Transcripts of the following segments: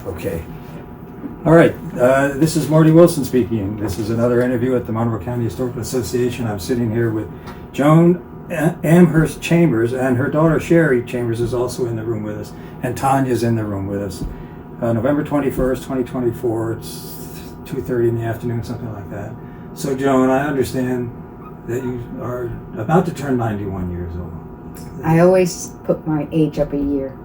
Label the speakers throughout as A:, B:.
A: Okay. All right. This is Marty Wilson speaking. This is another interview at the Monroe County Historical Association. I'm sitting here with Joan Amhurst Chambers, and her daughter Sherry Chambers is also in the room with us, and Tanya's in the room with us. November 21st, 2024. It's 2:30 in the afternoon, something like that. So, Joan, I understand that you are about to turn 91 years old.
B: I always put my age up a year.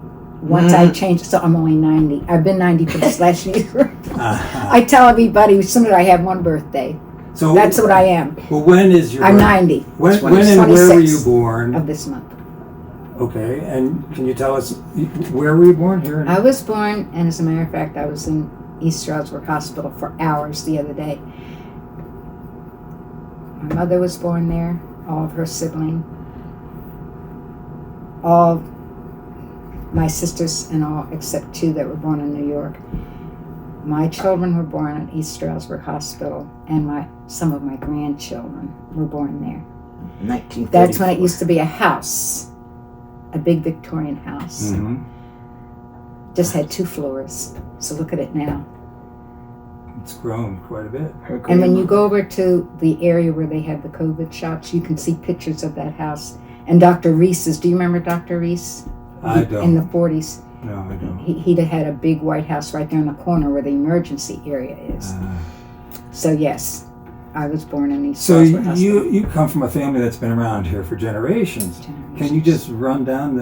B: Once I changed it, so I'm only 90. I've been 90 for this last year. I tell everybody as soon as I have one birthday. So that's what I am.
A: Well, when is your
B: I'm
A: birthday?
B: 90.
A: When and where were you born?
B: Of this month.
A: Okay, and can you tell us where were you born here?
B: I was born, and as a matter of fact, I was in East Stroudsburg Hospital for hours the other day. My mother was born there, all of her siblings, all my sisters and all except two that were born in New York. My children were born at East Stroudsburg Hospital, and some of my grandchildren were born there.
C: 1934.
B: That's when it used to be a house, a big Victorian house.
A: Mm-hmm.
B: Just had 2 floors. So look at it now.
A: It's grown quite a bit.
B: And when you go over to the area where they had the COVID shots, you can see pictures of that house. And Dr. Reese's, do you remember Dr. Reese?
A: I don't.
B: In the 40s.
A: No, I don't.
B: He'd had a big white house right there in the corner where the emergency area is. So yes, I was born in East Stroudsburg Hospital.
A: So you come from a family that's been around here for generations. Can you just run down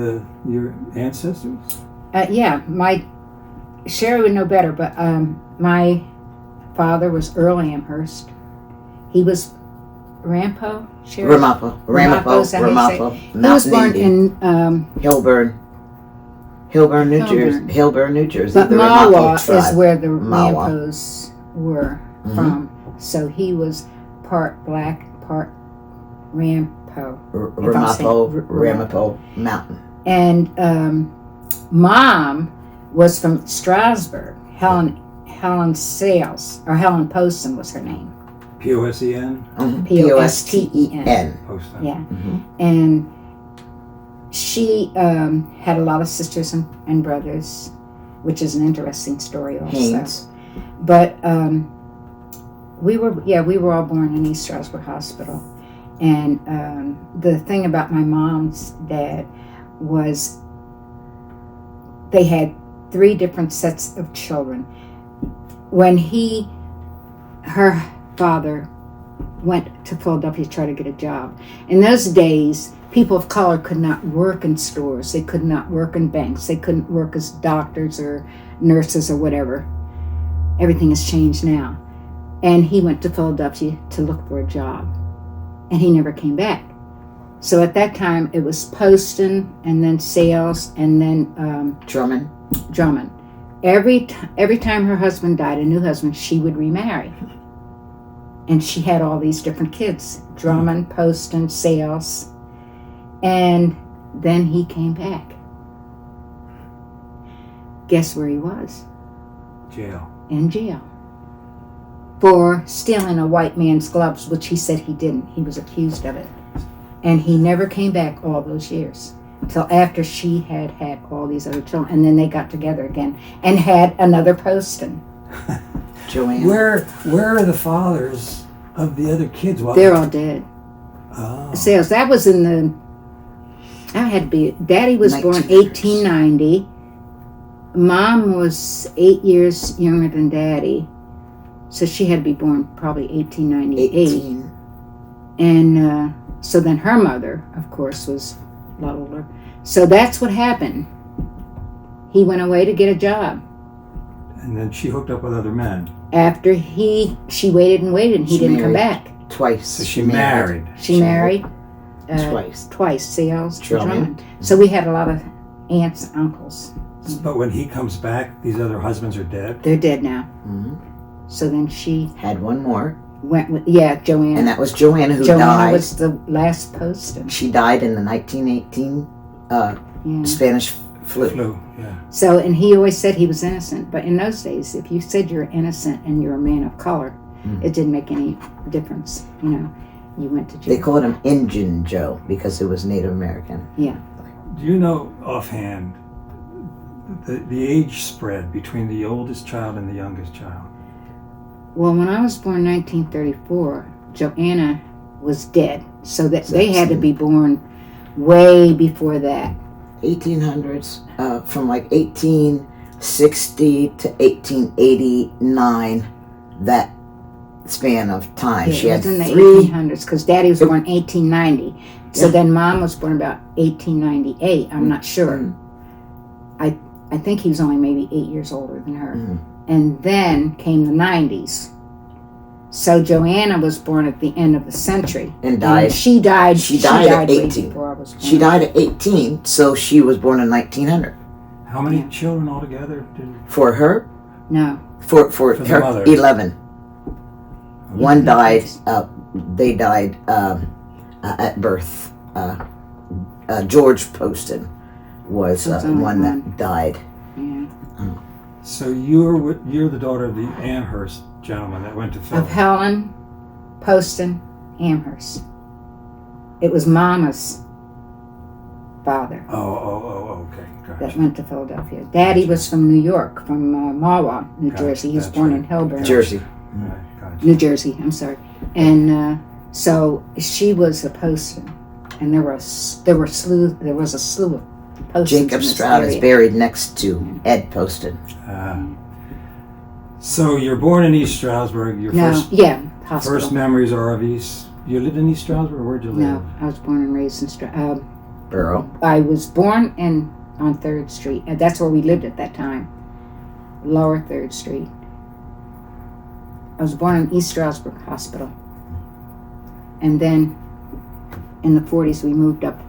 A: your ancestors?
B: Yeah, Sherry would know better, but my father was Earl Amhurst. He was Ramapo.
C: Ramapo.
B: He was born in
C: Hillburn, New Jersey.
B: But Mawa is where the Rampos were from. So he was part black, part Rampo.
C: Ramapo Mountain.
B: And Mom was from Stroudsburg. Helen Sales, or Helen Poston was her name.
A: P-O-S-E-N?
B: P-O-S-T-E-N.
A: Poston.
B: Yeah. Mm-hmm. And she had a lot of sisters and brothers, which is an interesting story also.
C: Haynes.
B: But we were all born in East Stroudsburg Hospital. And the thing about my mom's dad was they had 3 different sets of children. When her father went to Philadelphia to try to get a job. In those days, people of color could not work in stores. They could not work in banks. They couldn't work as doctors or nurses or whatever. Everything has changed now. And he went to Philadelphia to look for a job. And he never came back. So at that time, it was Poston and then Sales and then Drummond. Every time her husband died, a new husband, she would remarry. And she had all these different kids. Drummond, Poston, Sales. And then he came back. Guess where he was?
A: Jail.
B: In jail. For stealing a white man's gloves, which he said he didn't. He was accused of it. And he never came back all those years. Until after she had all these other children. And then they got together again. And had another Poston.
C: Joanne.
A: Where are the fathers of the other kids?
B: They're all dead.
A: Oh.
B: Sales. That was in the... I had to be... Daddy was born 1890. Mom was 8 years younger than Daddy. So she had to be born probably 1898. And so then her mother, of course, was a lot older. So that's what happened. He went away to get a job.
A: And then she hooked up with other men.
B: After she waited and waited, and he didn't come back.
C: Twice.
A: So she married.
B: She married
C: twice.
B: Sales, Drummond. So we had a lot of aunts and uncles.
A: But when he comes back, these other husbands are dead?
B: They're dead now.
C: Mm-hmm.
B: So then she
C: had one more.
B: Went with Joanne.
C: And that was Joanna who
B: died.
C: Joanna
B: was the last Poston.
C: She died in the 1918 Spanish flu.
A: Yeah.
B: So, and he always said he was innocent. But in those days, if you said you're innocent and you're a man of color, it didn't make any difference. You know, you went to jail.
C: They called him Injun Joe because it was Native American.
B: Yeah.
A: Do you know offhand the age spread between the oldest child and the youngest child?
B: Well, when I was born in 1934, Joanna was dead, so that they had to be born way before that.
C: 1800s, from like 1860 to 1889, that span of time.
B: Yeah,
C: She
B: it
C: had
B: was in the
C: three.
B: 1800s, because Daddy was born 1890. So
C: Yeah.
B: then Mom was born about 1898. I'm not sure.
C: Mm.
B: I think he was only maybe 8 years older than her.
C: Mm.
B: And then came the 90s. So Joanna was born at the end of the century.
C: And died.
B: She died.
C: She died at
B: way
C: 18.
B: before I was born.
C: She died at 18, so she was born in 1900.
A: How many
B: Yeah.
A: children altogether?
C: For her,
B: No.
C: for
A: the
C: her,
A: mother.
C: 11. One
B: Yeah.
C: died. They died at birth. George Poston was
B: So it's only
C: one
B: one.
C: that died.
B: Yeah.
A: So you're the daughter of the Amhurst gentleman that went to
B: Of
A: Philadelphia.
B: Helen Poston Amhurst. It was Mama's father
A: Okay,
B: that
A: gotcha.
B: went to Philadelphia. Daddy was from New York, from Mahwah, New
A: Gotcha,
B: Jersey. He was
A: that's
B: born
A: right.
B: in Hillsborough,
C: Jersey.
A: Right, gotcha.
B: New Jersey. I'm sorry. And so she was a Poston, and there was a slew of Postons.
C: Jacob
B: in this
C: Stroud is
B: area.
C: buried next to Ed Poston.
A: So you're born in East Stroudsburg. Your
B: No, yeah, hospital.
A: first memories are of East. You lived in East Stroudsburg, or where'd you live?
B: No, I was born and raised in Stroud.
C: Borough.
B: I was born on 3rd Street. And that's where we lived at that time. Lower 3rd Street. I was born in East Stroudsburg Hospital. And then in the 40s we moved up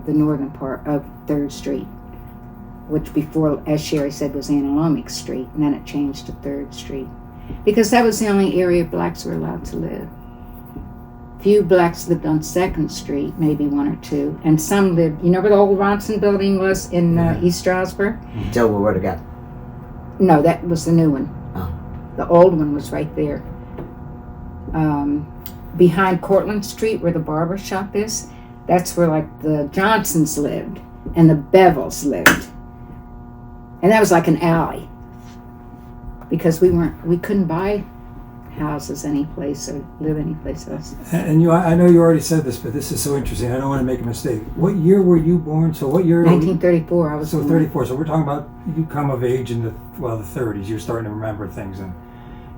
B: the northern part of 3rd Street, which before, as Sherry said, was Analomic Street, and then it changed to 3rd Street. Because that was the only area blacks were allowed to live. Few blacks lived on 2nd Street, maybe one or two, and some lived, you know where the old Ronson building was in East Stroudsburg?
C: Tell me where to go.
B: No, that was the new one.
C: Oh.
B: The old one was right there. Behind Cortlandt Street, where the barber shop is, that's where like the Johnsons lived, and the Bevels lived. And that was like an alley. Because we couldn't buy houses any place or live any place else.
A: And I know you already said this, but this is so interesting. I don't want to make a mistake. What year were you born? So what year?
B: 1934, I was
A: So
B: born.
A: 34. So we're talking about you come of age in the 30s. You're starting to remember things in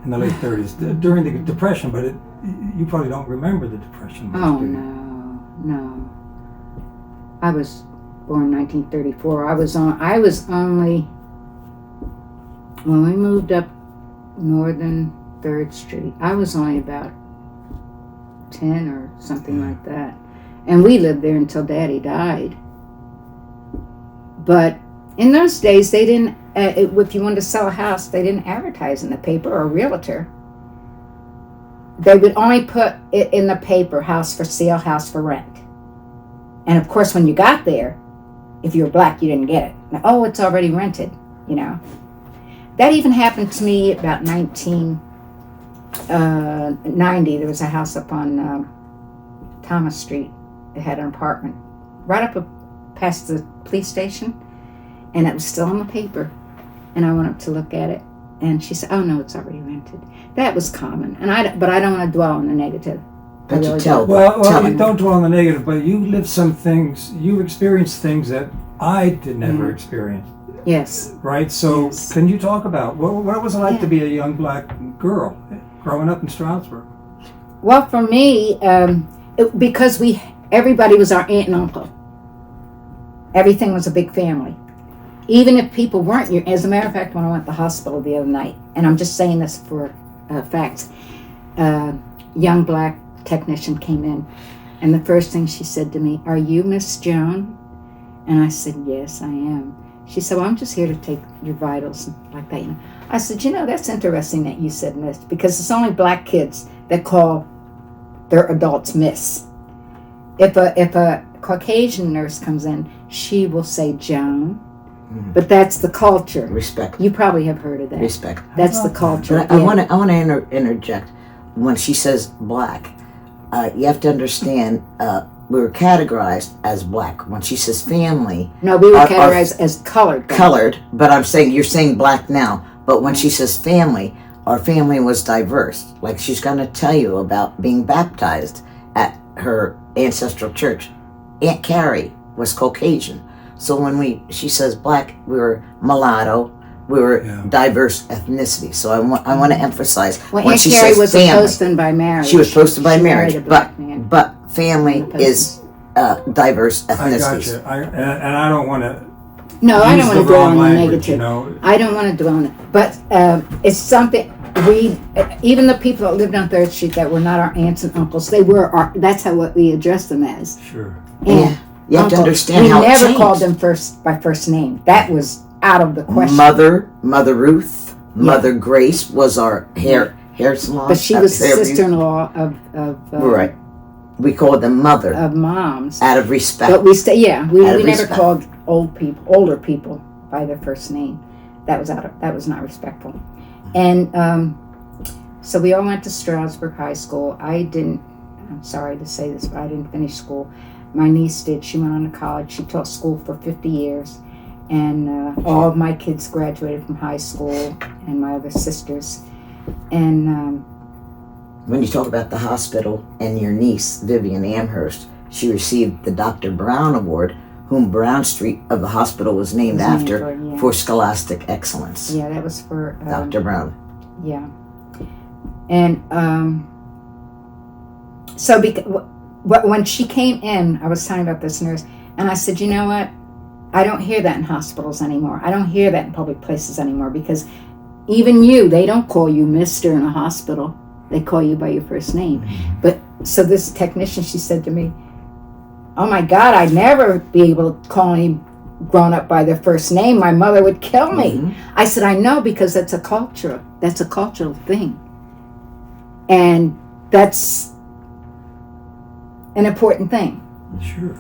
A: the late 30s during the Depression, but you probably don't remember the Depression much,
B: Oh,
A: do you?
B: no. I was born in 1934. I was only, when we moved up northern 3rd Street, I was only about 10 or something like that. And we lived there until Daddy died. But in those days, they didn't, if you wanted to sell a house, they didn't advertise in the paper or a realtor. They would only put it in the paper, house for sale, house for rent. And of course, when you got there, if you were black, you didn't get it. Oh, it's already rented, you know. That even happened to me about 1990. There was a house up on Thomas Street. It had an apartment right up past the police station, and it was still on the paper. And I went up to look at it, and she said, "Oh no, it's already rented." That was common, but I don't want to dwell on the negative.
C: But
B: I
C: you
B: really
C: tell.
A: Well,
C: tell
A: you
C: me.
A: don't dwell on the negative, but you lived some things. You experienced things that I did never experience.
B: Yes.
A: Right? So
B: Yes.
A: can you talk about what was it like
B: Yeah.
A: to be a young black girl growing up in Stroudsburg?
B: Well, for me, because everybody was our aunt and uncle. Everything was a big family. Even if people weren't your, as a matter of fact, when I went to the hospital the other night, and I'm just saying this for facts, young black technician came in, and the first thing she said to me, "Are you Miss Joan?" And I said, "Yes, I am." She said, "Well, I'm just here to take your vitals," and like that. You know. I said, "That's interesting that you said Miss, because it's only black kids that call their adults Miss. If a Caucasian nurse comes in, she will say Joan, but that's the culture.
C: Respect.
B: You probably have heard of that.
C: Respect.
B: That's the culture.
C: But I want to interject. When she says black, you have to understand categorized as black. When she says family,
B: No, we were
C: Our-
B: categorized as colored.
C: colored, but I'm saying, you're saying black now. But when she says family, our family was diverse. Like, she's going to tell you about being baptized at her ancestral church. Aunt Carrie was Caucasian. So when she says black, we were mulatto, we were diverse ethnicity. So I want to emphasize,
B: Well,
C: when
B: Aunt
C: she
B: Carrie
C: says
B: was
C: family,
B: supposed to by marriage.
C: she was supposed to by
B: She
C: marriage,
B: married a black man.
C: but family is diverse
A: I got
C: ethnicities.
A: you. And I don't want to.
B: No, I don't want to dwell on the
A: language,
B: negative.
A: you know.
B: I don't want to dwell on it. But it's something even the people that lived on 3rd Street that were not our aunts and uncles, that's what we addressed them as.
A: Sure.
B: And
C: You have to
B: uncle.
C: understand how it
B: We never
C: changed.
B: called them by first name. That was out of the question.
C: Mother Ruth, Mother Grace was our hair salon.
B: But she was the
C: hair beauty.
B: sister-in-law of
C: Right. We called them mother
B: of moms.
C: out of respect.
B: But we we
C: Out of
B: never
C: respect.
B: called older people by their first name. That was not respectful. And so we all went to Stroudsburg High School. I'm sorry to say this, but I didn't finish school. My niece did. She went on to college. She taught school for 50 years. And all of my kids graduated from high school, and my other sisters. And
C: When you talk about the hospital and your niece, Vivian Amhurst, she received the Dr. Brown Award, whom Brown Street of the hospital was named after, for scholastic excellence.
B: yeah, that was for
C: Dr. Brown.
B: Yeah. And so when she came in, I was talking about this nurse, and I said, you know what? I don't hear that in hospitals anymore. I don't hear that in public places anymore, because even they don't call you Mr. in a hospital. They call you by your first name. But so this technician, she said to me, oh my God, I'd never be able to call any grown up by their first name. My mother would kill me. I said, I know, because that's a culture. That's a cultural thing. And that's an important thing.
A: Sure.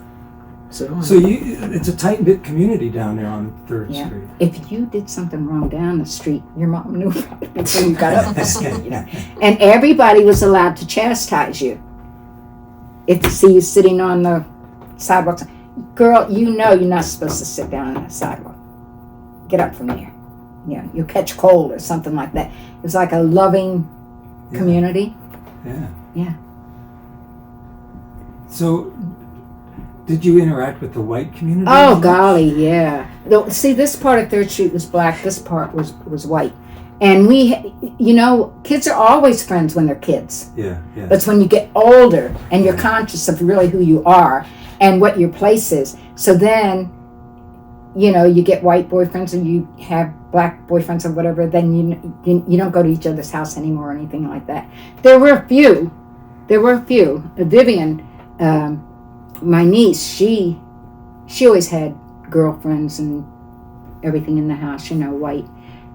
C: So
A: it's a tight-knit community down there on 3rd
B: Yeah.
A: Street.
B: If you did something wrong down the street, your mom knew about it before you got up the street, you know. And everybody was allowed to chastise you. If they see you sitting on the sidewalks, girl, you're not supposed to sit down on the sidewalk. Get up from there. You'll catch cold or something like that. It was like a loving community.
A: Yeah.
B: Yeah.
A: So, did you interact with the white community?
B: Oh golly, yeah. See, this part of 3rd Street was black. This part was white. And kids are always friends when they're kids.
A: Yeah.
B: But it's when you get older and you're conscious of really who you are and what your place is. So then, you get white boyfriends and you have black boyfriends or whatever. Then you don't go to each other's house anymore or anything like that. There were a few. Vivian, my niece, she always had girlfriends and everything in the house, white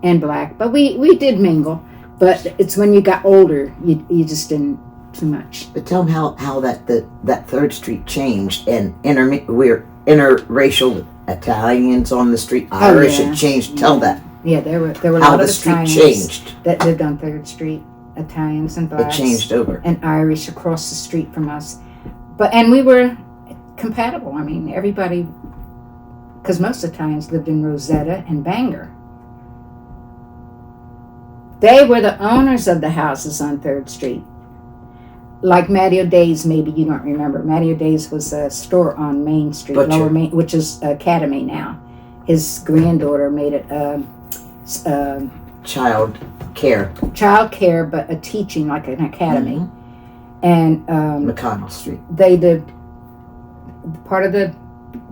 B: and black. But we did mingle. But it's when you got older, you just didn't too much.
C: But tell them how that 3rd Street changed, and we're interracial with Italians on the street, Irish, it changed. Tell that.
B: Yeah, there were a
C: How
B: lot
C: the
B: of
C: street
B: Italians
C: changed.
B: that lived on 3rd Street, Italians and
C: It
B: blacks.
C: changed over.
B: And Irish across the street from us. And we were compatible. I mean, everybody, because most Italians lived in Rosetta and Bangor. They were the owners of the houses on 3rd Street. Like Matty O'Day's, maybe you don't remember. Matty O'Day's was a store on Main Street,
C: Butcher.
B: Lower Main, which is Academy now. His granddaughter made it
C: Child care.
B: child care, but a teaching, like an academy. And
C: McConnell Street.
B: they lived, part of the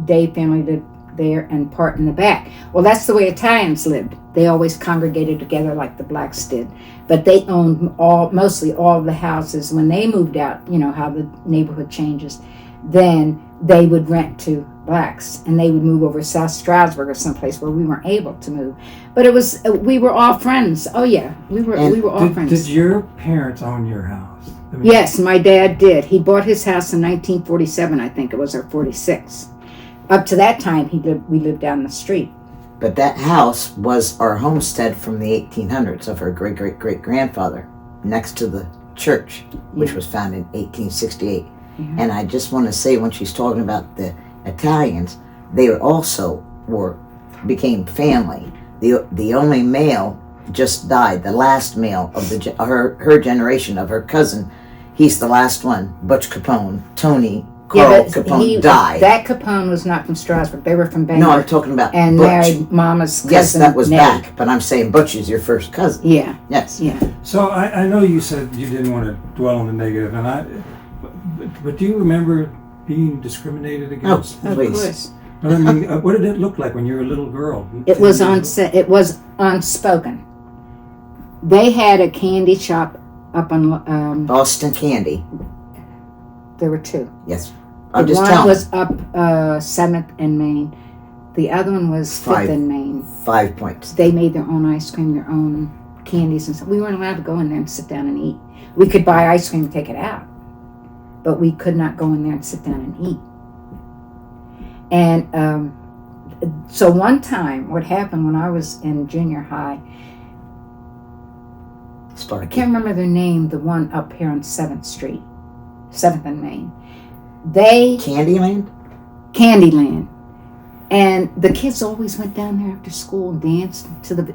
B: Day family lived there and part in the back. Well, that's the way Italians lived. They always congregated together like the blacks did. But they owned mostly all of the houses. When they moved out, how the neighborhood changes, then they would rent to blacks, and they would move over South Stroudsburg or someplace where we weren't able to move. But we were all friends. Oh yeah, we were all friends.
A: Did your parents own your house? I mean,
B: Yes, my dad did. He bought his house in 1947, I think it was, or 46. Up to that time, we lived down the street.
C: But that house was our homestead from the 1800s of her great-great-great-grandfather, next to the church, which was founded in 1868. And I just want to say, when she's talking about the Italians, they also became family. The only male just died, the last male of her generation, of her cousin. He's the last one. Butch Capone, Tony Carl Capone died.
B: That Capone was not from Stroudsburg. They were from Bangor.
C: No, I'm talking about
B: and
C: Butch.
B: Married Mama's cousin.
C: Yes, that was
B: Nate.
C: back, but I'm saying Butch is your first cousin.
B: Yeah.
C: Yes.
B: Yeah.
A: So I know you said you didn't want to dwell on the negative, but do you remember being discriminated against?
C: Oh,
B: Of
C: please.
B: course.
A: But I mean, what did it look like when you were a little girl?
B: It was It was unspoken. They had a candy shop up on.
C: Boston Candy.
B: There were two.
C: Yes. I'm
B: The
C: just
B: one
C: telling.
B: was up 7th and Main. The other one was 5th and Main.
C: 5 points.
B: They made their own ice cream, their own candies and stuff. We weren't allowed to go in there and sit down and eat. We could buy ice cream and take it out, but we could not go in there and sit down and eat. And so one time, what happened when I was in junior high,
C: Sparky.
B: I can't remember their name, the one up here on 7th Street, 7th and Main. They
C: Candyland?
B: Candyland. And the kids always went down there after school and danced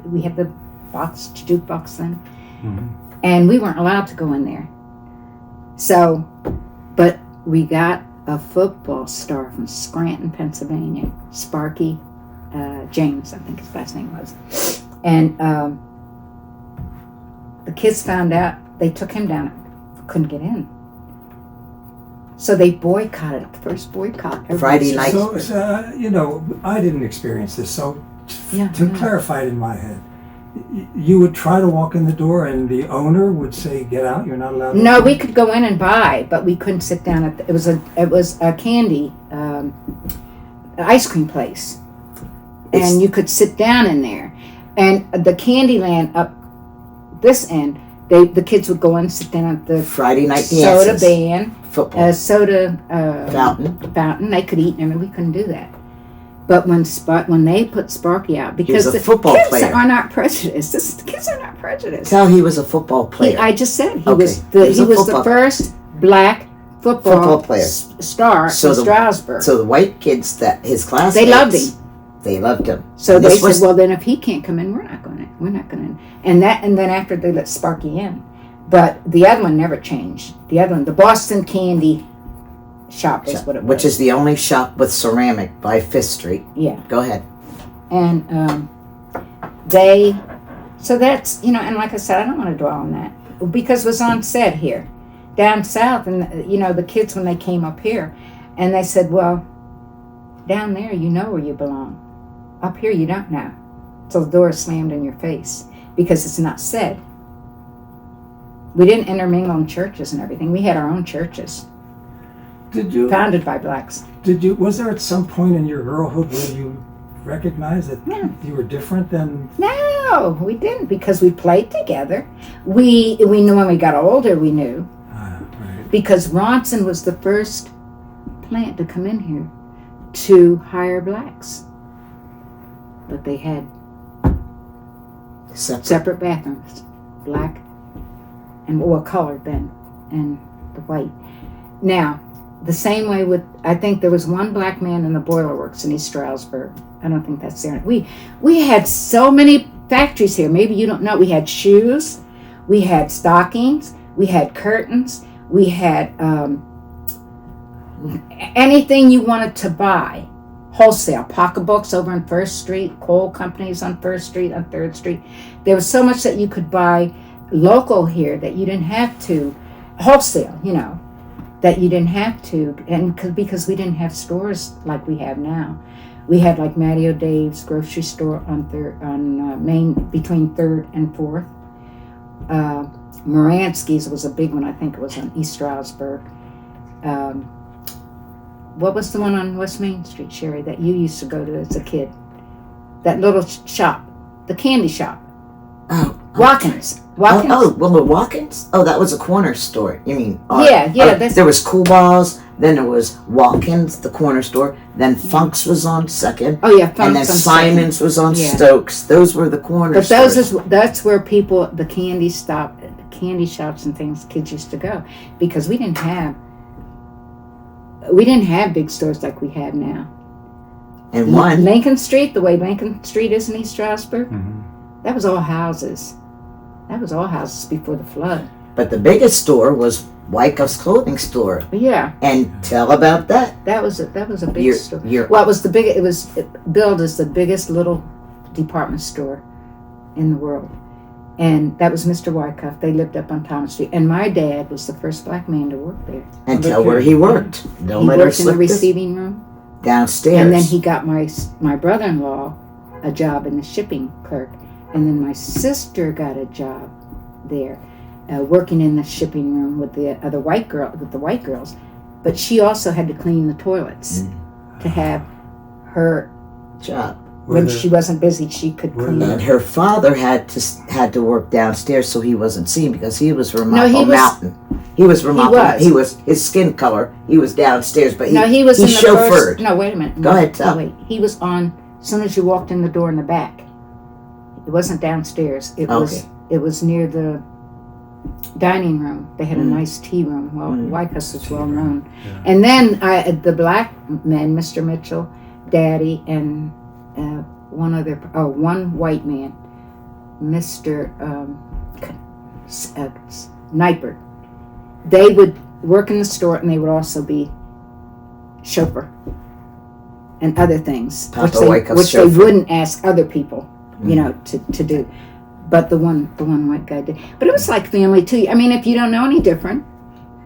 B: we had the jukebox then.
A: Mm-hmm.
B: And we weren't allowed to go in there. So, but we got a football star from Scranton, Pennsylvania, Sparky James, I think his last name was. And the kids found out, they took him down, couldn't get in. So they boycotted it, the first boycott.
C: Friday night.
A: So, I didn't experience this. So, to clarify it in my head, you would try to walk in the door, and the owner would say, "Get out! You're not allowed."
B: No, we could go in and buy, but we couldn't sit down at. It was a candy ice cream place, and you could sit down in there. And the Candyland up this end, the kids would go in and sit down at the
C: Friday night
B: soda
C: dances.
B: band.
C: Football.
B: Soda
C: Fountain.
B: They could eat, and we couldn't do that. But when they put Sparky out, because
C: was a
B: the
C: football
B: kids
C: player.
B: are not prejudiced. The kids are not prejudiced.
C: Tell he was a football player.
B: I just said he
C: Okay.
B: was
C: He was a
B: the
C: football-
B: first black football
C: player.
B: Star in Stroudsburg.
C: So the white kids that his classmates,
B: They loved him.
C: They loved him.
B: So
C: And
B: they
C: this
B: said,
C: was-
B: "Well, then if he can't come in, we're not going in." And then after they let Sparky in, but the other one never changed. The other one, the Boston Candy shop, is what it was.
C: Which is the only shop with ceramic by 5th Street.
B: Yeah.
C: Go ahead.
B: And so that's, and like I said, I don't want to dwell on that because it was on set here down south, and the kids, when they came up here, and they said, "Well, down there you know where you belong, up here you don't know." So the door is slammed in your face because it's not said. We didn't intermingle in churches and everything. We had our own churches founded by blacks.
A: Was there at some point in your girlhood where you recognized that you were different than?
B: No, we didn't, because we played together. We knew when we got older, we knew.
A: Right.
B: Because Ronson was the first plant to come in here to hire blacks. But they had separate bathrooms, black and colored then, and the white. Now, the same way I think there was one black man in the boiler works in East Stroudsburg. I don't think that's there. We had so many factories here. Maybe you don't know. We had shoes, we had stockings, we had curtains, we had anything you wanted to buy. Wholesale, pocketbooks over on 1st Street, coal companies on 1st Street, on 3rd Street. There was so much that you could buy local here that you didn't have to, wholesale, that you didn't have to, and because we didn't have stores like we have now. We had like Matty O'Dave's grocery store on Main between 3rd and 4th. Moransky's was a big one. I think it was on East Stroudsburg. What was the one on West Main Street, Sherry, that you used to go to as a kid? That little shop, the candy shop.
C: Oh,
B: Watkins.
C: Oh, the Watkins? Oh, that was a corner store. You mean?
B: There
C: was Cool Balls. Then there was Watkins, the corner store. Then Funk's was on 2nd.
B: Oh yeah, Funk's
C: and then
B: on
C: Simon's
B: 2nd.
C: was on Stokes. Those were the corner
B: but
C: stores.
B: That's where people, the candy shops and things, kids used to go, because we didn't have we didn't have big stores like we have now.
C: And one,
B: Lincoln Street, the way Lincoln Street is in East Stroudsburg,
A: Mm-hmm.
B: that was all houses. That was all houses before the flood.
C: but the biggest store was Wyckoff's clothing store.
B: But yeah,
C: And tell about that.
B: that was a big
C: Your-
B: store.
C: your-
B: Well, it was the big. It was billed as the biggest little department store in the world, and that was Mr. Wyckoff. They lived up on Thomas Street, and my dad was the first black man to work there.
C: And tell where he worked. Don't
B: He
C: let her
B: worked in the
C: slip this
B: receiving room,
C: downstairs.
B: and then he got my brother-in-law a job in the shipping clerk, and then my sister got a job there, working in the shipping room with the white girls, but she also had to clean the toilets to have her
C: job.
B: when she wasn't busy. She could clean.
C: And her father had to work downstairs so he wasn't seen because he was from
B: No, he was-
C: mountain. He was from
B: was.
C: He was his skin color. He was downstairs, but
B: He was in the
C: chauffeured.
B: first. No, wait a minute.
C: Go ahead, tell.
B: No, wait. He was on as soon as you walked in the door in the back. It wasn't downstairs. It was near the dining room. They had a nice tea room. Well, Wyckoff's was well known.
A: Yeah.
B: And then the black men, Mr. Mitchell, Daddy, and one white man, Mr. Sniper. They would work in the store, and they would also be chauffeur and other things,
C: Papa
B: which
C: Wyckoff's
B: they
C: chauffeur.
B: wouldn't ask other people, to do. But the one white guy did. But it was like family too. I mean, if you don't know any different,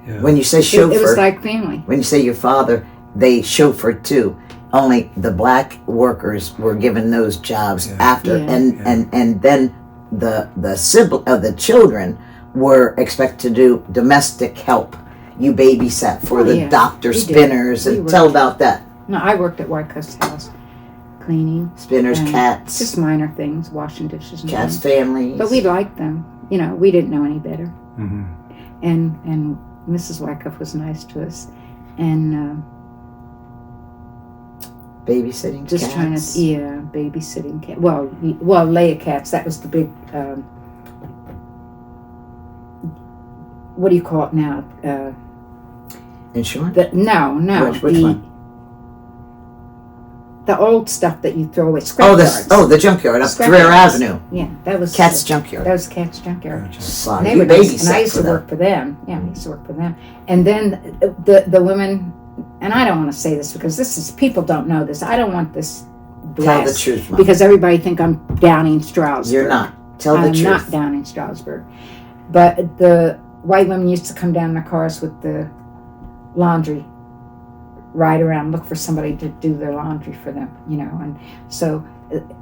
A: Yeah.
C: When you say chauffeur,
B: it was like family.
C: when you say your father, they chauffeured too. Only the black workers were given those jobs after,
B: Yeah.
C: and then the children were expected to do domestic help. You babysat for the doctor,
B: we did.
C: spinners,
B: We
C: and
B: worked.
C: tell about that.
B: No, I worked at Wyckoff's house, cleaning,
C: Spinners,
B: and
C: cats,
B: just minor things, washing dishes and
C: cats'
B: things.
C: families.
B: But we liked them. We didn't know any better.
A: Mm-hmm.
B: And Mrs. Wyckoff was nice to us, and
C: babysitting
B: just
C: cats.
B: trying to babysitting cat. Well, Leia cats. That was the big. What do you call it now?
C: Insurance.
B: No.
C: Which one?
B: The old stuff that you throw away. Scrapyards.
C: The junkyard up
B: Scrapyards.
C: Dreher Avenue.
B: Yeah, that was
C: Cat's junkyard.
B: That was Cat's junkyard.
A: Gotcha.
C: Son,
B: And they
C: you
B: were nice, and I
C: babysat
B: used
C: for
B: to
C: them.
B: work for them. Yeah, I used to work for them. And then the women, and I don't want to say this because people don't know this. I don't want this
C: Tell
B: blast
C: the truth, Mom.
B: because everybody think I'm downing Stroudsburg.
C: You're not. Tell the
B: I'm
C: truth.
B: not downing Stroudsburg. But the white women used to come down in their cars with the laundry, ride around, look for somebody to do their laundry for them, and so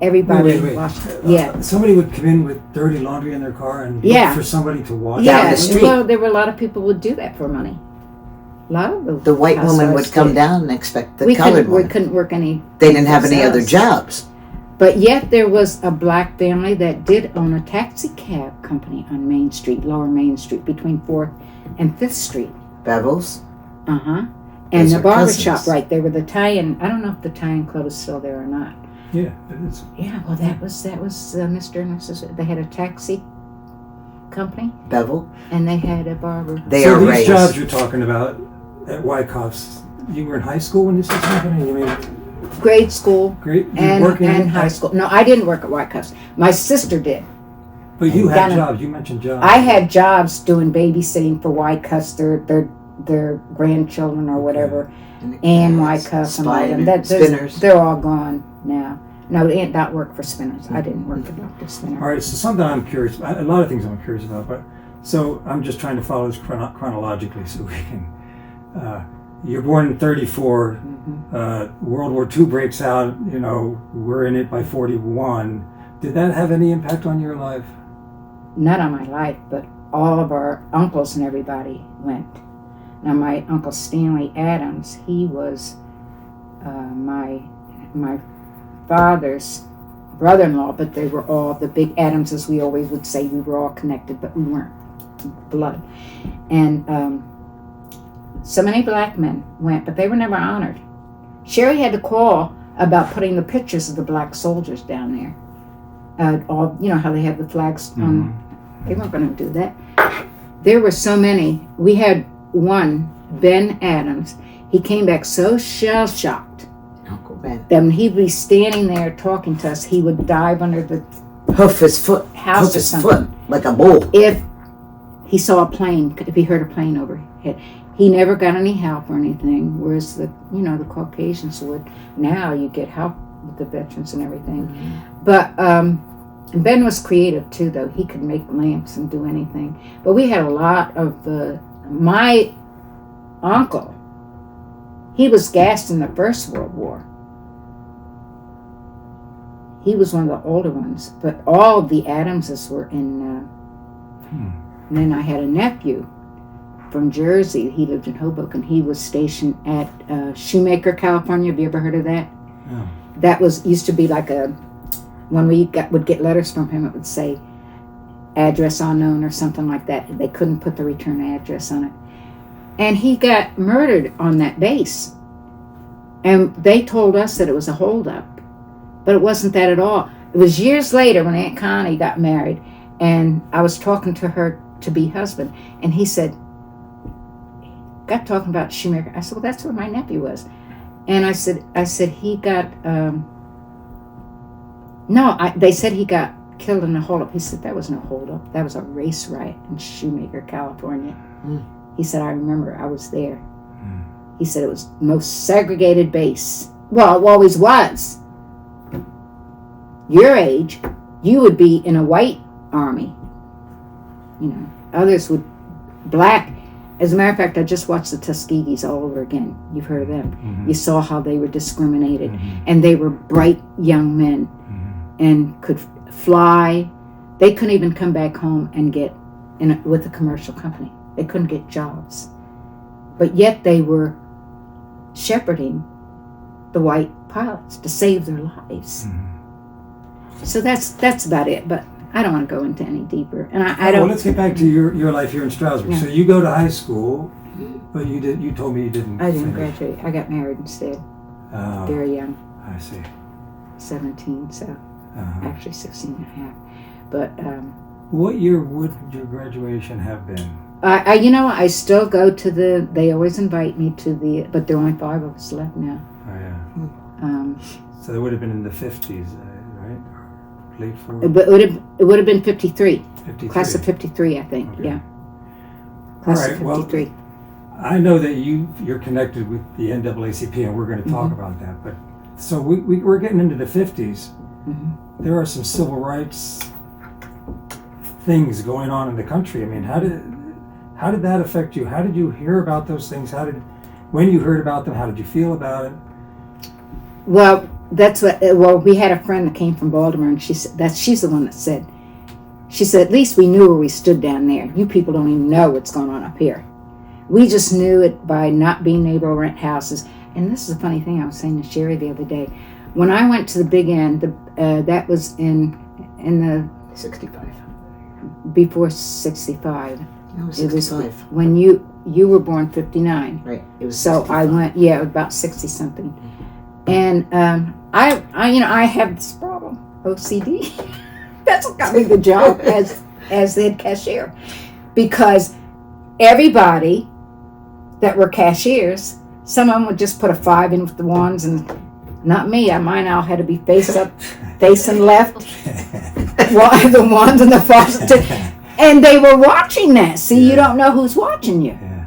B: everybody
A: Wait.
B: washed. Yeah.
A: Somebody would come in with dirty laundry in their car and
B: Yeah.
A: look for somebody to wash.
C: Down
B: Yeah,
C: the street.
B: well, there were a lot of people would do that for money. A lot of
C: The white woman
B: housewives
C: would come
B: did.
C: down and expect the
B: we
C: colored
B: couldn't, we
C: one.
B: couldn't work any.
C: They didn't have any other
B: themselves.
C: jobs.
B: But yet there was a black family that did own a taxi cab company on Main Street, Lower Main Street, between 4th and 5th Street.
C: Bevels.
B: And
C: Those
B: the
C: are
B: barber
C: cousins.
B: shop right there with the tie-in. I don't know if the tie-in club is still there or not.
A: Yeah, it is.
B: Yeah, well, that was Mr. and Mrs. They had a taxi company
C: Bevel.
B: and they had a barber.
C: They
A: So
C: are
A: these
C: raised.
A: jobs you're talking about at Wyckoff's, you were in high school when this was happening? You mean
B: Grade school
A: great? You
B: and
A: working in
B: high school. No, I didn't work at Wyckoff's. My sister did.
A: But you had
B: Down-
A: jobs. You mentioned jobs.
B: I had jobs doing babysitting for Wyckoff's, their grandchildren or whatever, and Wyckoff and all them.
C: Spinners.
B: They're all gone now. No, they did not work for Spinners. I didn't work for Dr. Spinner.
A: All right, so something I'm curious about, a lot of things I'm curious about, but so I'm just trying to follow this chronologically so we can. You're born in 34. World War II breaks out. We're in it by 41. Did that have any impact on your life?
B: Not on my life, but all of our uncles and everybody went. Now, my uncle Stanley Adams, he was my father's brother-in-law, but they were all the big Adams, as we always would say. We were all connected, but we weren't blood. And so many black men went, but they were never honored. Sherry had to call about putting the pictures of the black soldiers down there. How they have the flags on. They weren't going to do that. There were so many. We had one, Ben Adams. He came back so shell-shocked
C: Uncle Ben.
B: that when he'd be standing there talking to us, he would dive under the
C: Hoof his foot.
B: house
C: Hoof
B: or
C: his
B: something.
C: foot like a bull.
B: If he saw a plane, if he heard a plane overhead. He never got any help or anything, whereas the Caucasians would. Now you get help with the veterans and everything. But Ben was creative too, though. He could make lamps and do anything. But we had a lot of my uncle, he was gassed in the First World War. He was one of the older ones, but all of the Adamses were in. And then I had a nephew from Jersey. He lived in Hoboken. He was stationed at Shoemaker, California. Have you ever heard of that?
A: No.
B: That used to be like when we would get letters from him, it would say address unknown or something like that. They couldn't put the return address on it. And he got murdered on that base. And they told us that it was a holdup. But it wasn't that at all. It was years later when Aunt Connie got married, and I was talking to her to-be husband, and he said, got talking about Shoemaker. I said, well, that's where my nephew was. And I said he got, they said he got killed in a holdup. He said, that was no holdup. That was a race riot in Shoemaker, California. He said, I remember, I was there. He said it was the most segregated base. Well, it always was. Your age, you would be in a white army. Others would black. As a matter of fact, I just watched the Tuskegees all over again. You've heard of them. You saw how they were discriminated. And they were bright young men and could fly. They couldn't even come back home and get with a commercial company. They couldn't get jobs. But yet they were shepherding the white pilots to save their lives. So that's about it. But I don't want to go into any deeper. And I don't.
A: Well, let's get back to your life here in Stroudsburg.
B: Yeah.
A: So you go to high school, but you told me you didn't.
B: I didn't
A: finish.
B: graduate. I got married instead.
A: Oh,
B: Very young.
A: I see.
B: 17, so actually 16 and a half. But
A: What year would your graduation have been?
B: I still go to they always invite me to but there are only 5 of us left now.
A: Oh, yeah. So it would have been in the 50s, right? Or late 40s?
B: But it would have been 53.
A: 53.
B: Class of 53, I think.
A: Okay.
B: Yeah. Class
A: All right,
B: of 53.
A: well, I know that you're connected with the NAACP, and we're going to talk about that. But so we're getting into the 50s. There are some civil rights things going on in the country. I mean, how did that affect you? How did you hear about those things? When you heard about them, how did you feel about it?
B: Well, we had a friend that came from Baltimore, and she's the one that said, at least we knew where we stood down there. You people don't even know what's going on up here. We just knew it by not being able to rent houses. And this is a funny thing I was saying to Sherry the other day. When I went to the Big End, that was in the
C: 65.
B: before 65.
C: No,
B: It was
C: 65.
B: when you were born 59.
C: Right. It was
B: So
C: 65.
B: I went, about 60 something. And I have this problem, OCD. That's what got me the job as the head cashier, because everybody that were cashiers, some of them would just put a 5 in with the ones, and not me. Mine all had to be face up, facing left. The ones and the 5s, and they were watching that. See, you don't know who's watching you.
A: Yeah.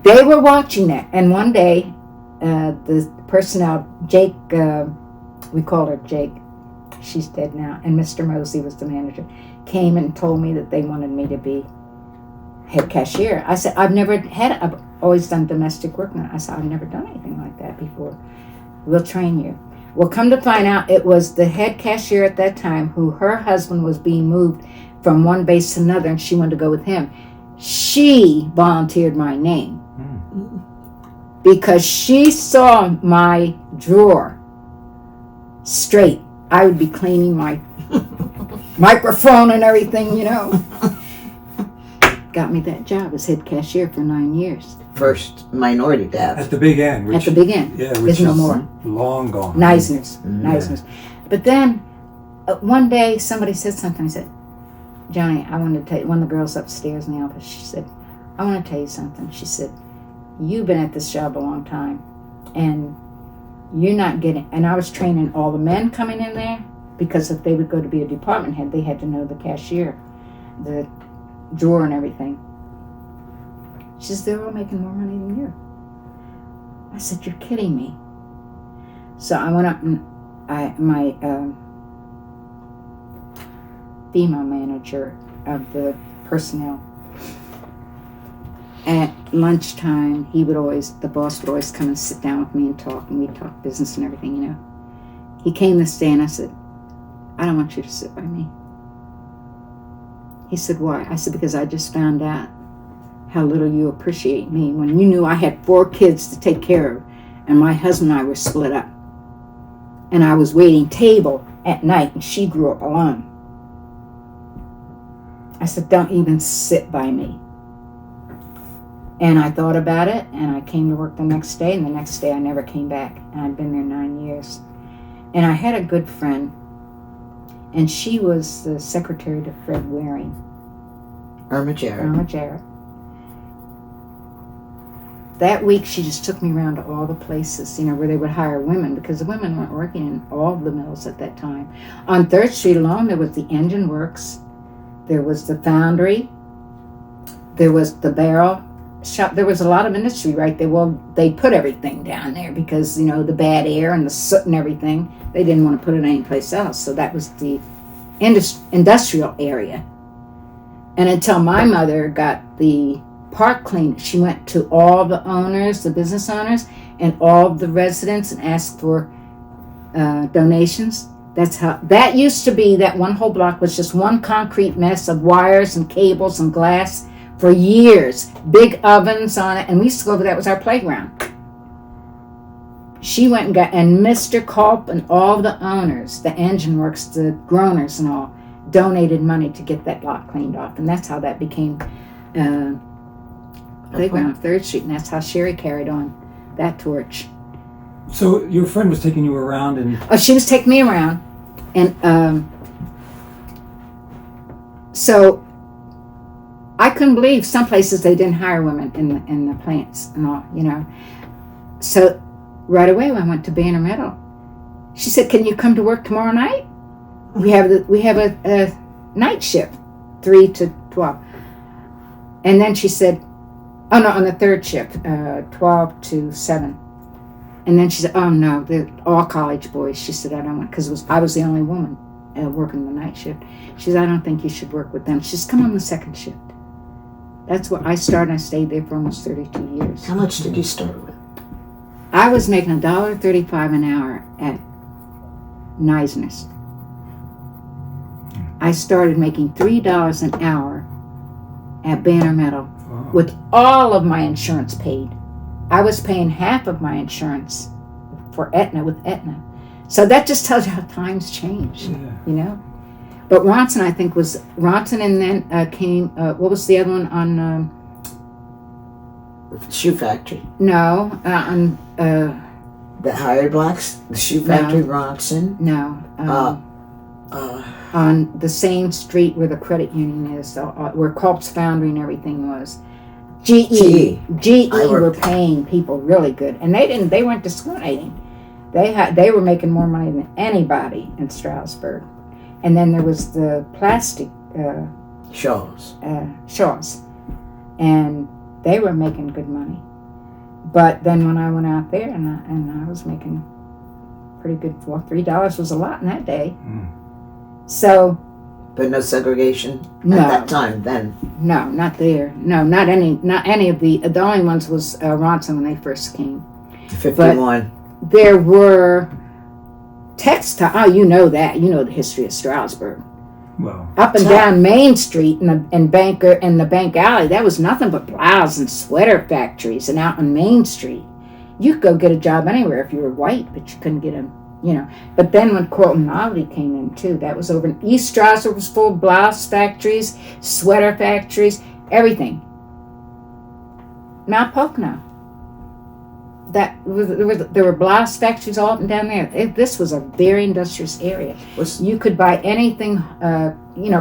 B: They were watching that, and one day, the personnel, Jake, we called her Jake, she's dead now, and Mr. Mosley was the manager, came and told me that they wanted me to be head cashier. I said, I've always done domestic work now. I said, I've never done anything like that before. We'll train you. Well, come to find out, it was the head cashier at that time who her husband was being moved from one base to another, and she wanted to go with him. She volunteered my name because she saw my drawer straight. I would be cleaning my microphone and everything, Got me that job as head cashier for 9 years.
C: First minority dad.
A: At the Big End.
B: At the Big End.
A: Yeah, which
B: There's
A: is
B: no more.
A: long gone.
B: Neisner's. But then one day somebody said something. I said, Johnny, I want to tell you, one of the girls upstairs in the office, she said, I want to tell you something. She said, you've been at this job a long time, and you're not getting, and I was training all the men coming in there, because if they would go to be a department head, they had to know the cashier, the drawer and everything. She says, they're all making more money than you. I said, you're kidding me. So I went up and my female manager of the personnel, at lunchtime, the boss would always come and sit down with me and talk, and we'd talk business and everything, you know. He came this day and I said, I don't want you to sit by me. He said, why? I said, because I just found out how little you appreciate me when you knew I had 4 kids to take care of, and my husband and I were split up. And I was waiting table at night, and she grew up alone. I said, don't even sit by me. And I thought about it, and I came to work the next day, and the next day I never came back. And I'd been there 9 years. And I had a good friend, and she was the secretary to Fred Waring.
C: Irma Jarrett.
B: Irma Jarrett. That week, she just took me around to all the places, you know, where they would hire women, because the women weren't working in all the mills at that time. On 3rd Street alone, there was the engine works, there was the foundry, there was the barrel shop. There was a lot of industry right there. Well, they put everything down there because, you know, the bad air and the soot and everything. They didn't want to put it anyplace else. So that was the industrial area. And until my mother got the park cleaned, she went to all the owners, the business owners, and all the residents and asked for donations. That's how that used to be. That one whole block was just one concrete mess of wires and cables and glass for years. Big ovens on it, and we used to go over. That was our playground. She went and got, and Mr. Culp and all the owners, the engine works, the groaners and all, donated money to get that block cleaned off, and that's how that became playground of 3rd Street, and that's how Sherry carried on that torch.
A: So your friend was taking you around, and
B: she was taking me around, and so I couldn't believe some places they didn't hire women in the plants and all, you know. So right away when I went to Banner Meadow, she said, "Can you come to work tomorrow night? We have a night shift, 3 to 12." And then she said, "Oh no, on the 3rd shift, 12 to 7." And then she said, "Oh no, they're all college boys." She said, "I don't want," because I was the only woman working the night shift. She said, "I don't think you should work with them." She said, "Come on the 2nd shift." That's where I started. I stayed there for almost 32 years.
C: How much did you start with?
B: I was making $1.35 an hour at Neisner's. I started making $3 an hour at Banner Meadow with all of my insurance paid. I was paying half of my insurance for Aetna with Aetna. So that just tells you how times change, you know. But Ronson, I think, was Ronson, and then came, what was the other one on?
C: Shoe factory.
B: No, on.
C: The hired blacks? The shoe factory, Ronson?
B: No. On the same street where the credit union is, where Culp's Foundry and everything was. GE were paying people really good, and they weren't discriminating. They were making more money than anybody in Stroudsburg. And then there was the plastic
C: Shaws,
B: and they were making good money. But then when I went out there, and I was making pretty good. Well, $3 was a lot in that day. So.
C: But no segregation
B: at
C: that time then.
B: No, not there. No, not any of the only ones was Ronson when they first came.
C: 51.
B: But there were textile. Oh, you know that. You know the history of Stroudsburg.
A: Well,
B: up and down Main Street and Banker and the Bank Alley, that was nothing but blouse and sweater factories. And out on Main Street, you could go get a job anywhere if you were white, but you couldn't get them. You know, but then when Cortland Novelty came in too, that was over in East Stroudsburg, was full of blouse factories, sweater factories, everything. Mount Pocono, there were blouse factories all up and down there. This was a very industrious area. You could buy anything,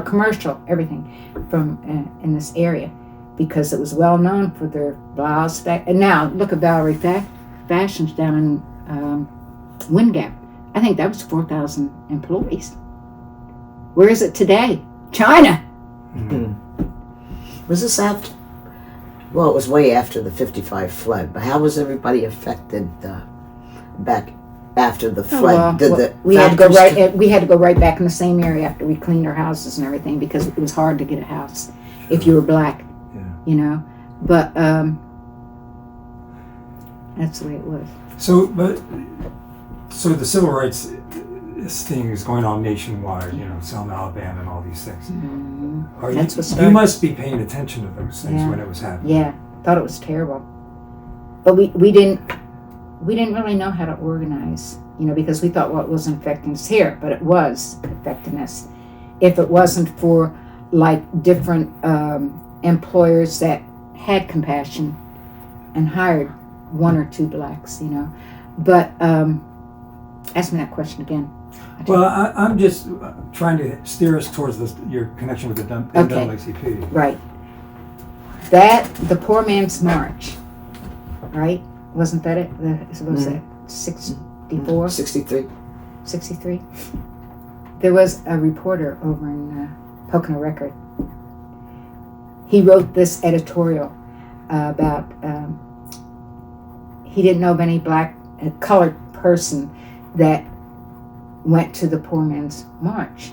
B: commercial, everything from in this area. because it was well known for their blouse. And now look at Valerie Fashions down in Wind Gap. I think that was 4,000 employees. Where is it today? China.
C: Was this after? Well, it was way after the 55 flood. But how was everybody affected back after the flood?
B: We had to go right. We had to go right back in the same area after we cleaned our houses and everything, because it was hard to get a house if you were black.
A: Yeah.
B: You know, but that's the way it was.
A: So the civil rights thing is going on nationwide, Selma, Alabama, and all these things.
B: Mm-hmm.
A: You must be paying attention to those things when it was happening.
B: Yeah, thought it was terrible, but we didn't really know how to organize, because we thought, well, it wasn't affecting us here, but it was affecting us. If it wasn't for like different employers that had compassion and hired one or two blacks, but ask me that question again.
A: Well, I'm just trying to steer us towards your connection with the NAACP.
B: Right. The Poor Man's March, right? Wasn't that it? What was that? 64?
C: 63.
B: 63? There was a reporter over in Pocono Record. He wrote this editorial about he didn't know of any colored person that went to the Poor Man's March.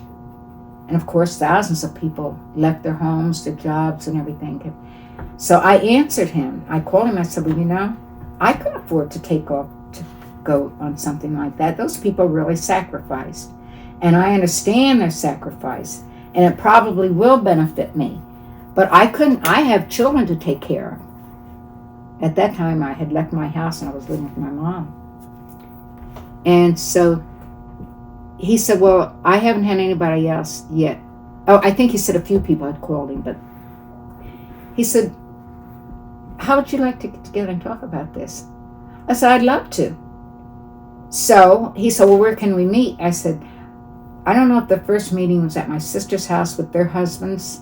B: And of course, thousands of people left their homes, their jobs, and everything. So I answered him. I called him. I said, well, I couldn't afford to take off to go on something like that. Those people really sacrificed. And I understand their sacrifice. And it probably will benefit me. But I have children to take care of. At that time, I had left my house and I was living with my mom. And so he said, well, I haven't had anybody else yet. Oh, I think he said a few people had called him, but he said, how would you like to get together and talk about this? I said, I'd love to. So he said, well, where can we meet? I said, I don't know if the first meeting was at my sister's house with their husbands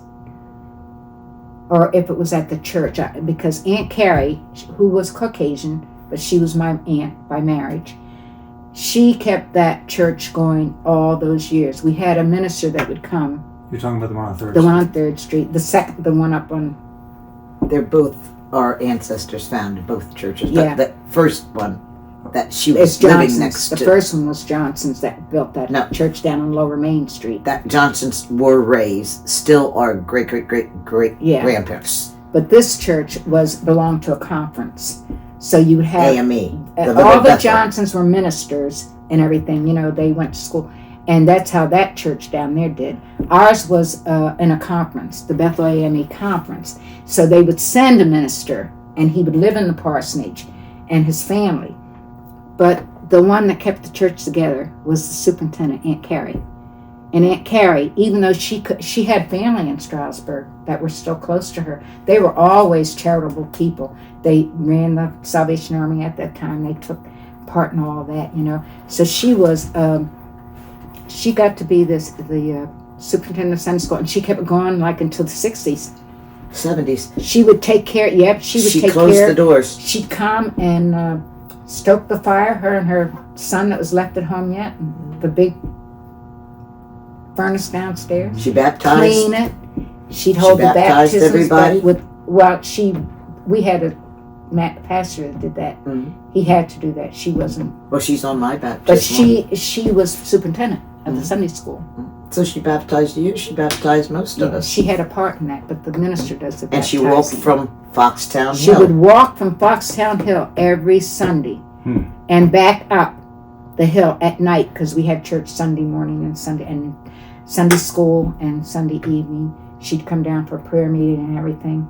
B: or if it was at the church, because Aunt Carrie, who was Caucasian, but she was my aunt by marriage, she kept that church going all those years. We had a minister that would come.
A: You're talking about the one on 3rd Street?
B: The one on 3rd Street. The one up on...
C: They're both our ancestors founded both churches.
B: Yeah.
C: The first one that she was living next to.
B: The first one was Johnson's that built that church down on Lower Main Street.
C: That Johnsons were raised, still our great grandparents.
B: But this church belonged to a conference. So you would have
C: AME.
B: All the Johnsons were ministers and everything. They went to school, and that's how that church down there did. Ours was in a conference, the Bethel AME conference. So they would send a minister, and he would live in the parsonage, and his family. But the one that kept the church together was the superintendent, Aunt Carrie. And Aunt Carrie, even though she had family in Stroudsburg that were still close to her, they were always charitable people. They ran the Salvation Army at that time. They took part in all that, So she was, she got to be the superintendent of Sunday school, and she kept it going like until the 60s.
C: 70s.
B: She would take care, she would take care. She
C: closed the doors.
B: She'd come and stoke the fire, her and her son that was left at home yet, the big furnace downstairs.
C: She baptized.
B: Clean it. She'd hold the baptisms.
C: Everybody.
B: We had a pastor that did that. Mm-hmm. He had to do that. She wasn't.
C: Well, she's on my baptism.
B: But she was superintendent of the Sunday school.
C: Mm-hmm. So she baptized you. She baptized most of us.
B: She had a part in that, but the minister does the baptizing.
C: And she walked from Foxtown Hill.
B: She would walk from Foxtown Hill every Sunday and back up the hill at night, because we had church Sunday morning and Sunday school and Sunday evening. She'd come down for a prayer meeting and everything.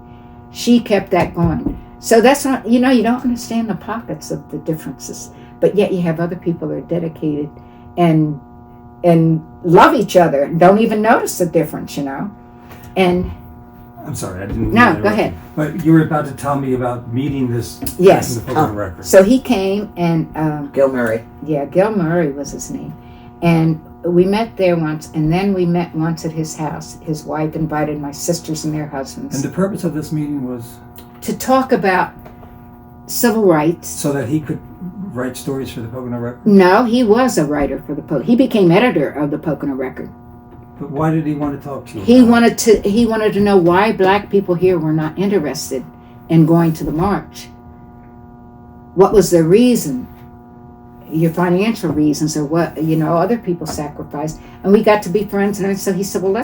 B: She kept that going. So that's not, you don't understand the pockets of the differences, but yet you have other people that are dedicated and love each other and don't even notice the difference, And
A: I'm sorry, I didn't.
B: No, go ahead.
A: But you were about to tell me about meeting this.
B: Yes.
A: In the Pocono Record.
B: So he came and
C: Gil Murray.
B: Yeah, Gil Murray was his name, and we met there once, and then we met once at his house. His wife invited my sisters and their husbands.
A: And the purpose of this meeting was?
B: To talk about civil rights.
A: So that he could write stories for the Pocono Record?
B: No, he was a writer for the Pocono. He became editor of the Pocono Record.
A: But why did he want to talk to you?
B: He wanted to know why black people here were not interested in going to the march. What was the reason? Your financial reasons, or what, other people sacrificed. And we got to be friends, and so he said, well,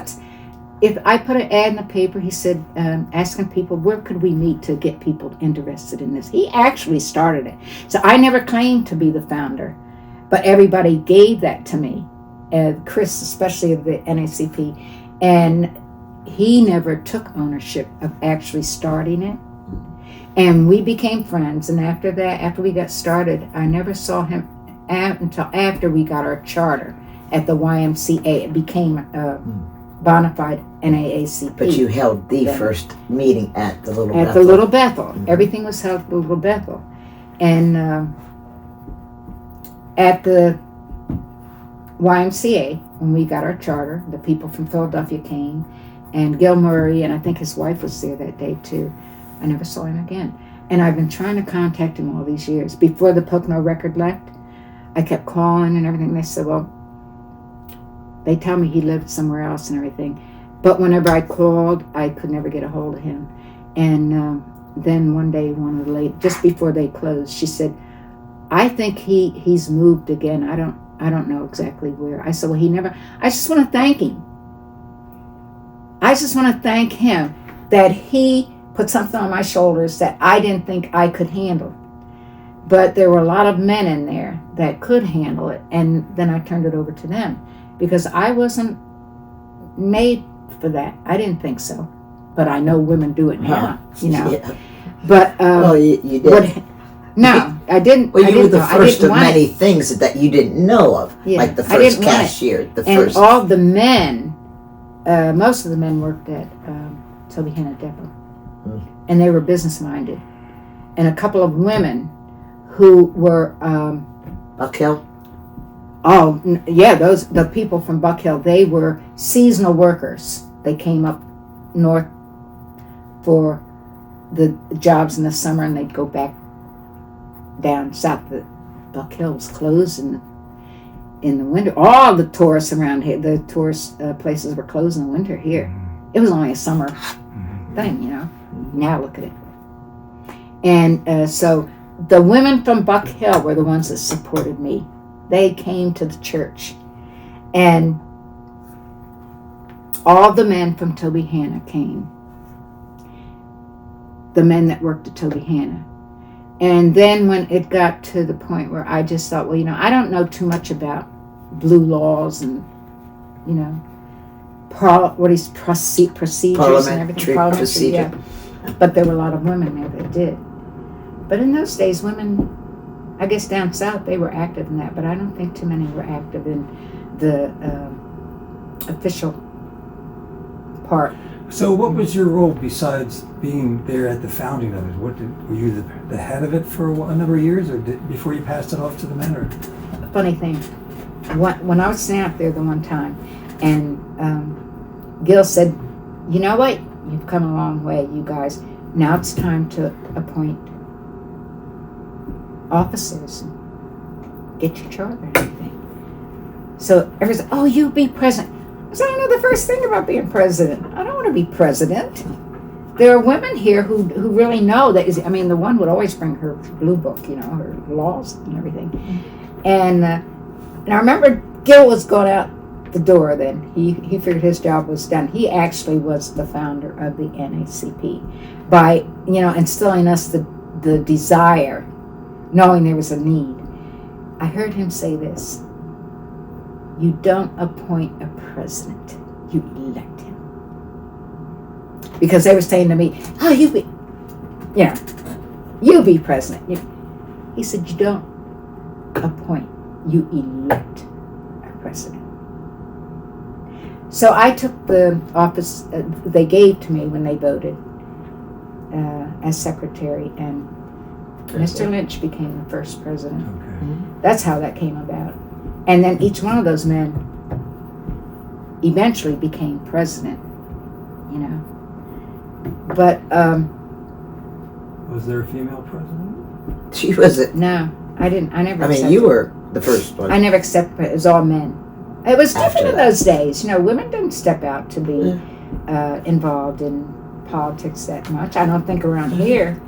B: if I put an ad in the paper, he said, asking people, where could we meet to get people interested in this? He actually started it. So I never claimed to be the founder, but everybody gave that to me. Chris, especially of the NAACP, and he never took ownership of actually starting it. And we became friends, and after that, after we got started, I never saw him until after we got our charter at the YMCA. It became a bona fide NAACP.
C: But you held the first meeting at the Little Bethel.
B: At the Little Bethel. Mm-hmm. Everything was held at the Little Bethel. And at the YMCA, when we got our charter, the people from Philadelphia came, and Gil Murray, and I think his wife was there that day too. I never saw him again. And I've been trying to contact him all these years. Before the Pocono Record left, I kept calling and everything. They said, well, they tell me he lived somewhere else and everything. But whenever I called, I could never get a hold of him. And then one day, one of the ladies, just before they closed, she said, I think he's moved again. I don't know exactly where. I said, well, I just want to thank him. I just want to thank him that he put something on my shoulders that I didn't think I could handle. But there were a lot of men in there that could handle it, and then I turned it over to them because I wasn't made for that. I didn't think so, but I know women do it now,
C: Yeah.
B: But
C: well, you did.
B: No, I didn't.
C: Well, you
B: were
C: were the first of many things that you didn't know of, like the first cashier, the first.
B: And all the men, most of the men worked at Toby Hanna Depot, and they were business minded, and a couple of women who were
C: Buck Hill.
B: Oh yeah, the people from Buck Hill. They were seasonal workers. They came up north for the jobs in the summer, and they'd go back down south. The Buck Hill was closed in the winter. All the tourists around here, the tourist places were closed in the winter here. It was only a summer thing, Now look at it. And so the women from Buck Hill were the ones that supported me. They came to the church. And all the men from Toby Hanna came. The men that worked at Toby Hanna. And then when it got to the point where I just thought, well, I don't know too much about blue laws and, procedures and everything.
C: Procedure.
B: Yeah. But there were a lot of women there that did. But in those days, women, I guess down south, they were active in that, but I don't think too many were active in the official part.
A: So what was your role besides being there at the founding of it? Were you the head of it for a number of years, or before you passed it off to the men? Or?
B: Funny thing, when I was standing up there the one time, and Gil said, you know what, you've come a long way, you guys. Now it's time to appoint officers and get your charter and everything. So everyone's like, oh, you be president. I said, I don't know the first thing about being president. I don't want to be president. There are women here who really know that. The one would always bring her blue book, her laws and everything. And I remember Gil was going out the door then. He figured his job was done. He actually was the founder of the NAACP by, instilling us the desire, knowing there was a need. I heard him say this: you don't appoint a president, you elect him. Because they were saying to me, oh, you be president. He said, you don't appoint, you elect a president. So I took the office they gave to me when they voted as secretary, and Mr. Lynch became the first president.
A: Okay.
B: That's how that came about. And then each one of those men eventually became president, you know. But
A: Was there a female president?
C: She wasn't.
B: no, I didn't. I never.
C: I mean,
B: accepted.
C: you were the first one.
B: I never accepted. It was all men. It was
C: After
B: different in
C: that.
B: those days. You know, women didn't step out to be involved in politics that much. I don't think around here.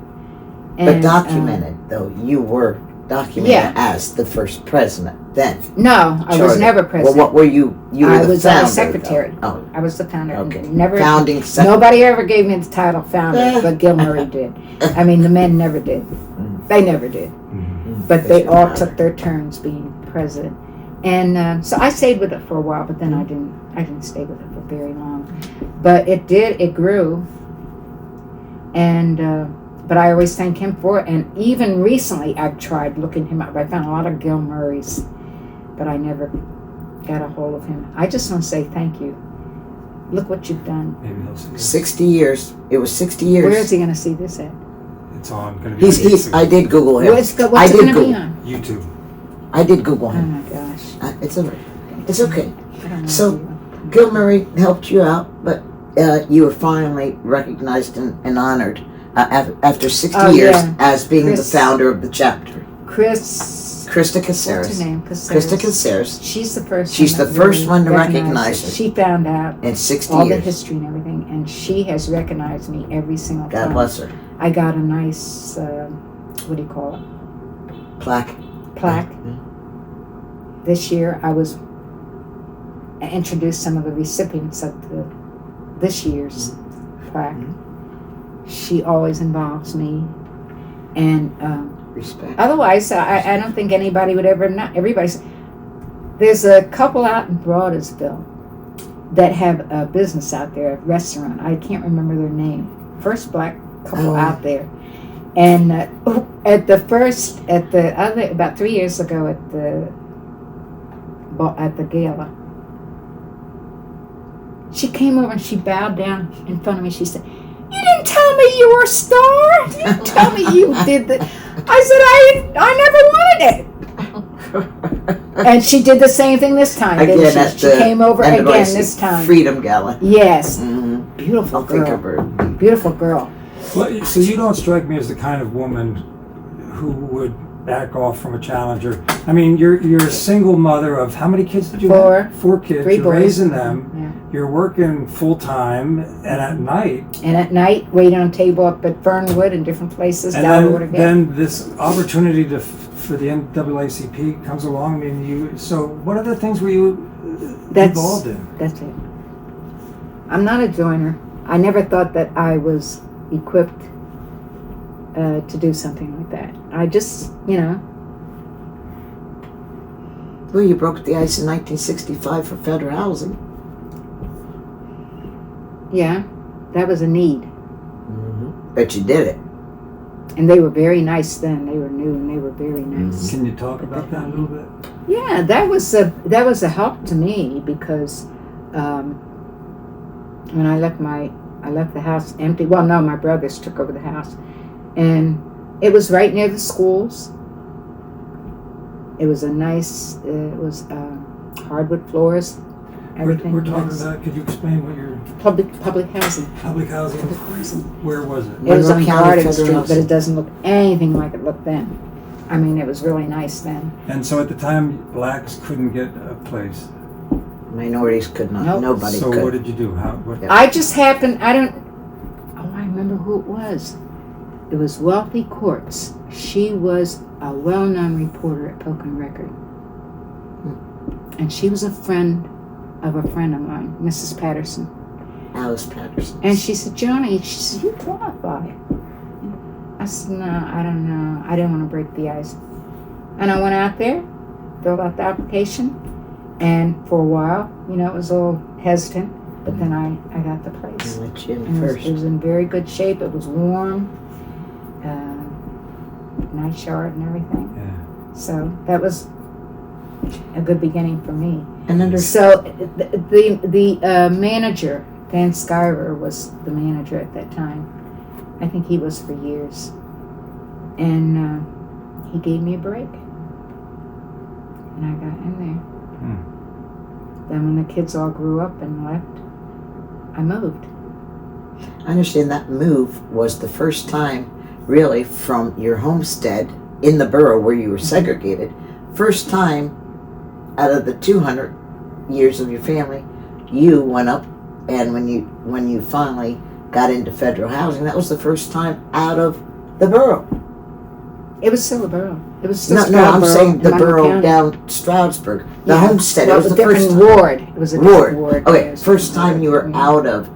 C: But
B: And,
C: documented, though, you were documented
B: Yeah.
C: as the first president then.
B: No, I was
C: Charter.
B: never president.
C: Well, what were you? You were
B: I
C: the
B: was
C: founder.
B: secretary.
C: Though.
B: I was the founder.
C: Okay.
B: Never.
C: Founding secretary.
B: Nobody ever gave me the title founder, but Gil Murray did. I mean, the men never did. They never did. But they all took their turns being president. And so I stayed with it for a while, but then I didn't stay with it for very long. But it grew. And but I always thank him for it. And even recently I've tried looking him up. I found a lot of Gil Murray's, but I never got a hold of him. I just want to say thank you. Look what you've done.
A: Maybe he'll see it.
C: 60 years. It was 60 years.
B: Where is he going to see this at?
A: It's on. Going to be on
C: He's.
A: YouTube.
C: I did Google him.
B: What's
C: I
B: it
C: did
B: going to
C: Google.
B: be on?
A: YouTube.
C: I did Google
B: Oh
C: him.
B: my gosh.
C: It's okay. It's okay.
B: I don't know.
C: So,
B: if you-
C: Gil Murray helped you out, but you were finally recognized and honored after 60
B: Oh,
C: years
B: yeah.
C: as being
B: Chris-
C: the founder of the chapter.
B: Krista
C: Krista Caceres.
B: name?
C: Krista Caceres.
B: She's the first.
C: She's
B: one
C: the
B: that
C: first
B: really
C: one to
B: recognized
C: recognize
B: it.
C: it.
B: She found out
C: In 60
B: all the
C: years.
B: history and everything, and she has recognized me every single
C: God
B: time.
C: bless her.
B: I got a nice, what do you call it?
C: Plaque.
B: Plaque.
C: Mhm.
B: This year I introduced some of the recipients of this year's plaque. She always involves me, and
C: Respect.
B: otherwise I don't think anybody would ever not. Everybody's. There's a couple out in Broadersville that have a business out there, a restaurant. I can't remember their name. First black couple out there, and at the other about 3 years ago at the gala, she came over and she bowed down in front of me. She said, "You didn't tell me you were a star. You didn't tell me you did the." I said, "I never wanted it." And she did the same thing this time.
C: Again,
B: didn't
C: at
B: she
C: the
B: came over again
C: NAACP
B: this time.
C: Freedom Gala.
B: Yes,
C: Mm-hmm.
B: beautiful
C: I'll think of
B: girl.
C: her.
B: Beautiful girl.
A: Well, so you don't strike me as the kind of woman who would back off from a challenger. I mean, you're a single mother of how many kids did you
B: Four.
A: have? 4 kids.
B: 3
A: You're
B: boys.
A: raising them.
B: Yeah.
A: You're working full time, and at night.
B: And at night, waiting on a table up at Fernwood and different places.
A: And
B: down the water gate.
A: then this opportunity for the NAACP comes along. I mean, so what other things were you involved in?
B: That's it. I'm not a joiner. I never thought that I was equipped to do something like that. I just,
C: Well, you broke the ice in 1965 for federal housing.
B: yeah, that was a need.
C: But you did it.
B: And they were very nice then. They were new and they were very nice.
A: Can you talk about that a little bit?
B: Yeah, that was a help to me because when I left the house empty. Well, no, my brothers took over the house, and it was right near the schools. It was a nice. It was hardwood floors. Everything.
A: We're talking
B: was
A: about. Could you explain what your
B: public housing.
A: public housing? Where was it?
B: It was
C: Monroe
B: on
C: County
B: Garden
C: Federal
B: Street, but
C: Housing.
B: it doesn't look anything like it looked then. I mean, it was really nice then.
A: And so at the time, blacks couldn't get a place.
C: Minorities could not.
B: Nope.
C: Nobody
A: So
C: could.
A: what did you do? What?
C: Yeah.
B: I just happened, I remember who it was. It was Wealthy Courts. She was a well-known reporter at Polk and Record. And she was a friend of mine, Mrs. Patterson.
C: Alice Patterson.
B: And she said, Johnny, she said, you qualify. I said, no, I don't know. I didn't want to break the ice. And I went out there, filled out the application, and for a while, it was a little hesitant, but then I got the place.
C: I'll let you in
B: And
C: first.
B: it was in very good shape. It was warm, nice yard and everything.
A: Yeah.
B: So that was a good beginning for me.
C: And under
B: So the manager, Dan Skyver, was the manager at that time. I think he was for years. And he gave me a break. And I got in there. Then when the kids all grew up and left, I moved.
C: I understand that move was the first time, really, from your homestead in the borough where you were segregated. First time out of the 200 years of your family, you went up, and when you finally got into federal housing, that was the first time out of the borough.
B: It was still a borough. It was still
C: No, I'm
B: Stroudsburg
C: saying the
B: in Monroe
C: borough
B: County.
C: down Stroudsburg. The
B: Yeah.
C: homestead.
B: Well,
C: it was
B: a
C: the first
B: different ward. It was a different ward.
C: Okay,
B: Yes.
C: first time you were out of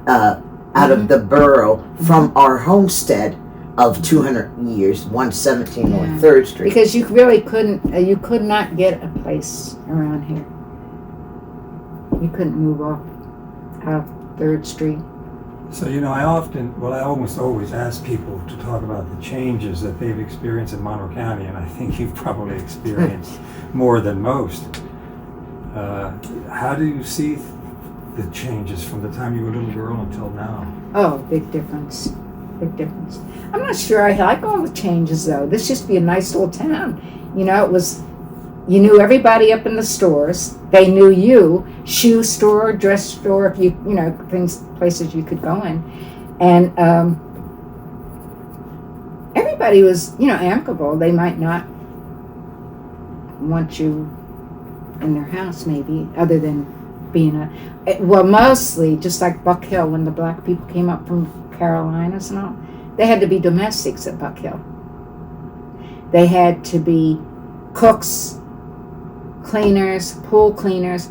C: the borough from our homestead of 200 years, 117
B: Yeah.
C: North 3rd Street.
B: Because you really couldn't, you could not get a place around here. You couldn't move off out of 3rd Street.
A: So, I almost always ask people to talk about the changes that they've experienced in Monroe County, and I think you've probably experienced more than most. How do you see the changes from the time you were a little girl until now?
B: Oh, big difference. Big difference. I'm not sure I like all the changes though. This used to be a nice little town. It was, you knew everybody up in the stores. They knew you. Shoe store, dress store, if you, places you could go in. And everybody was, amicable. They might not want you in their house maybe, other than being mostly just like Buck Hill when the black people came up from Carolinas and all. They had to be domestics at Buck Hill. They had to be cooks, cleaners, pool cleaners.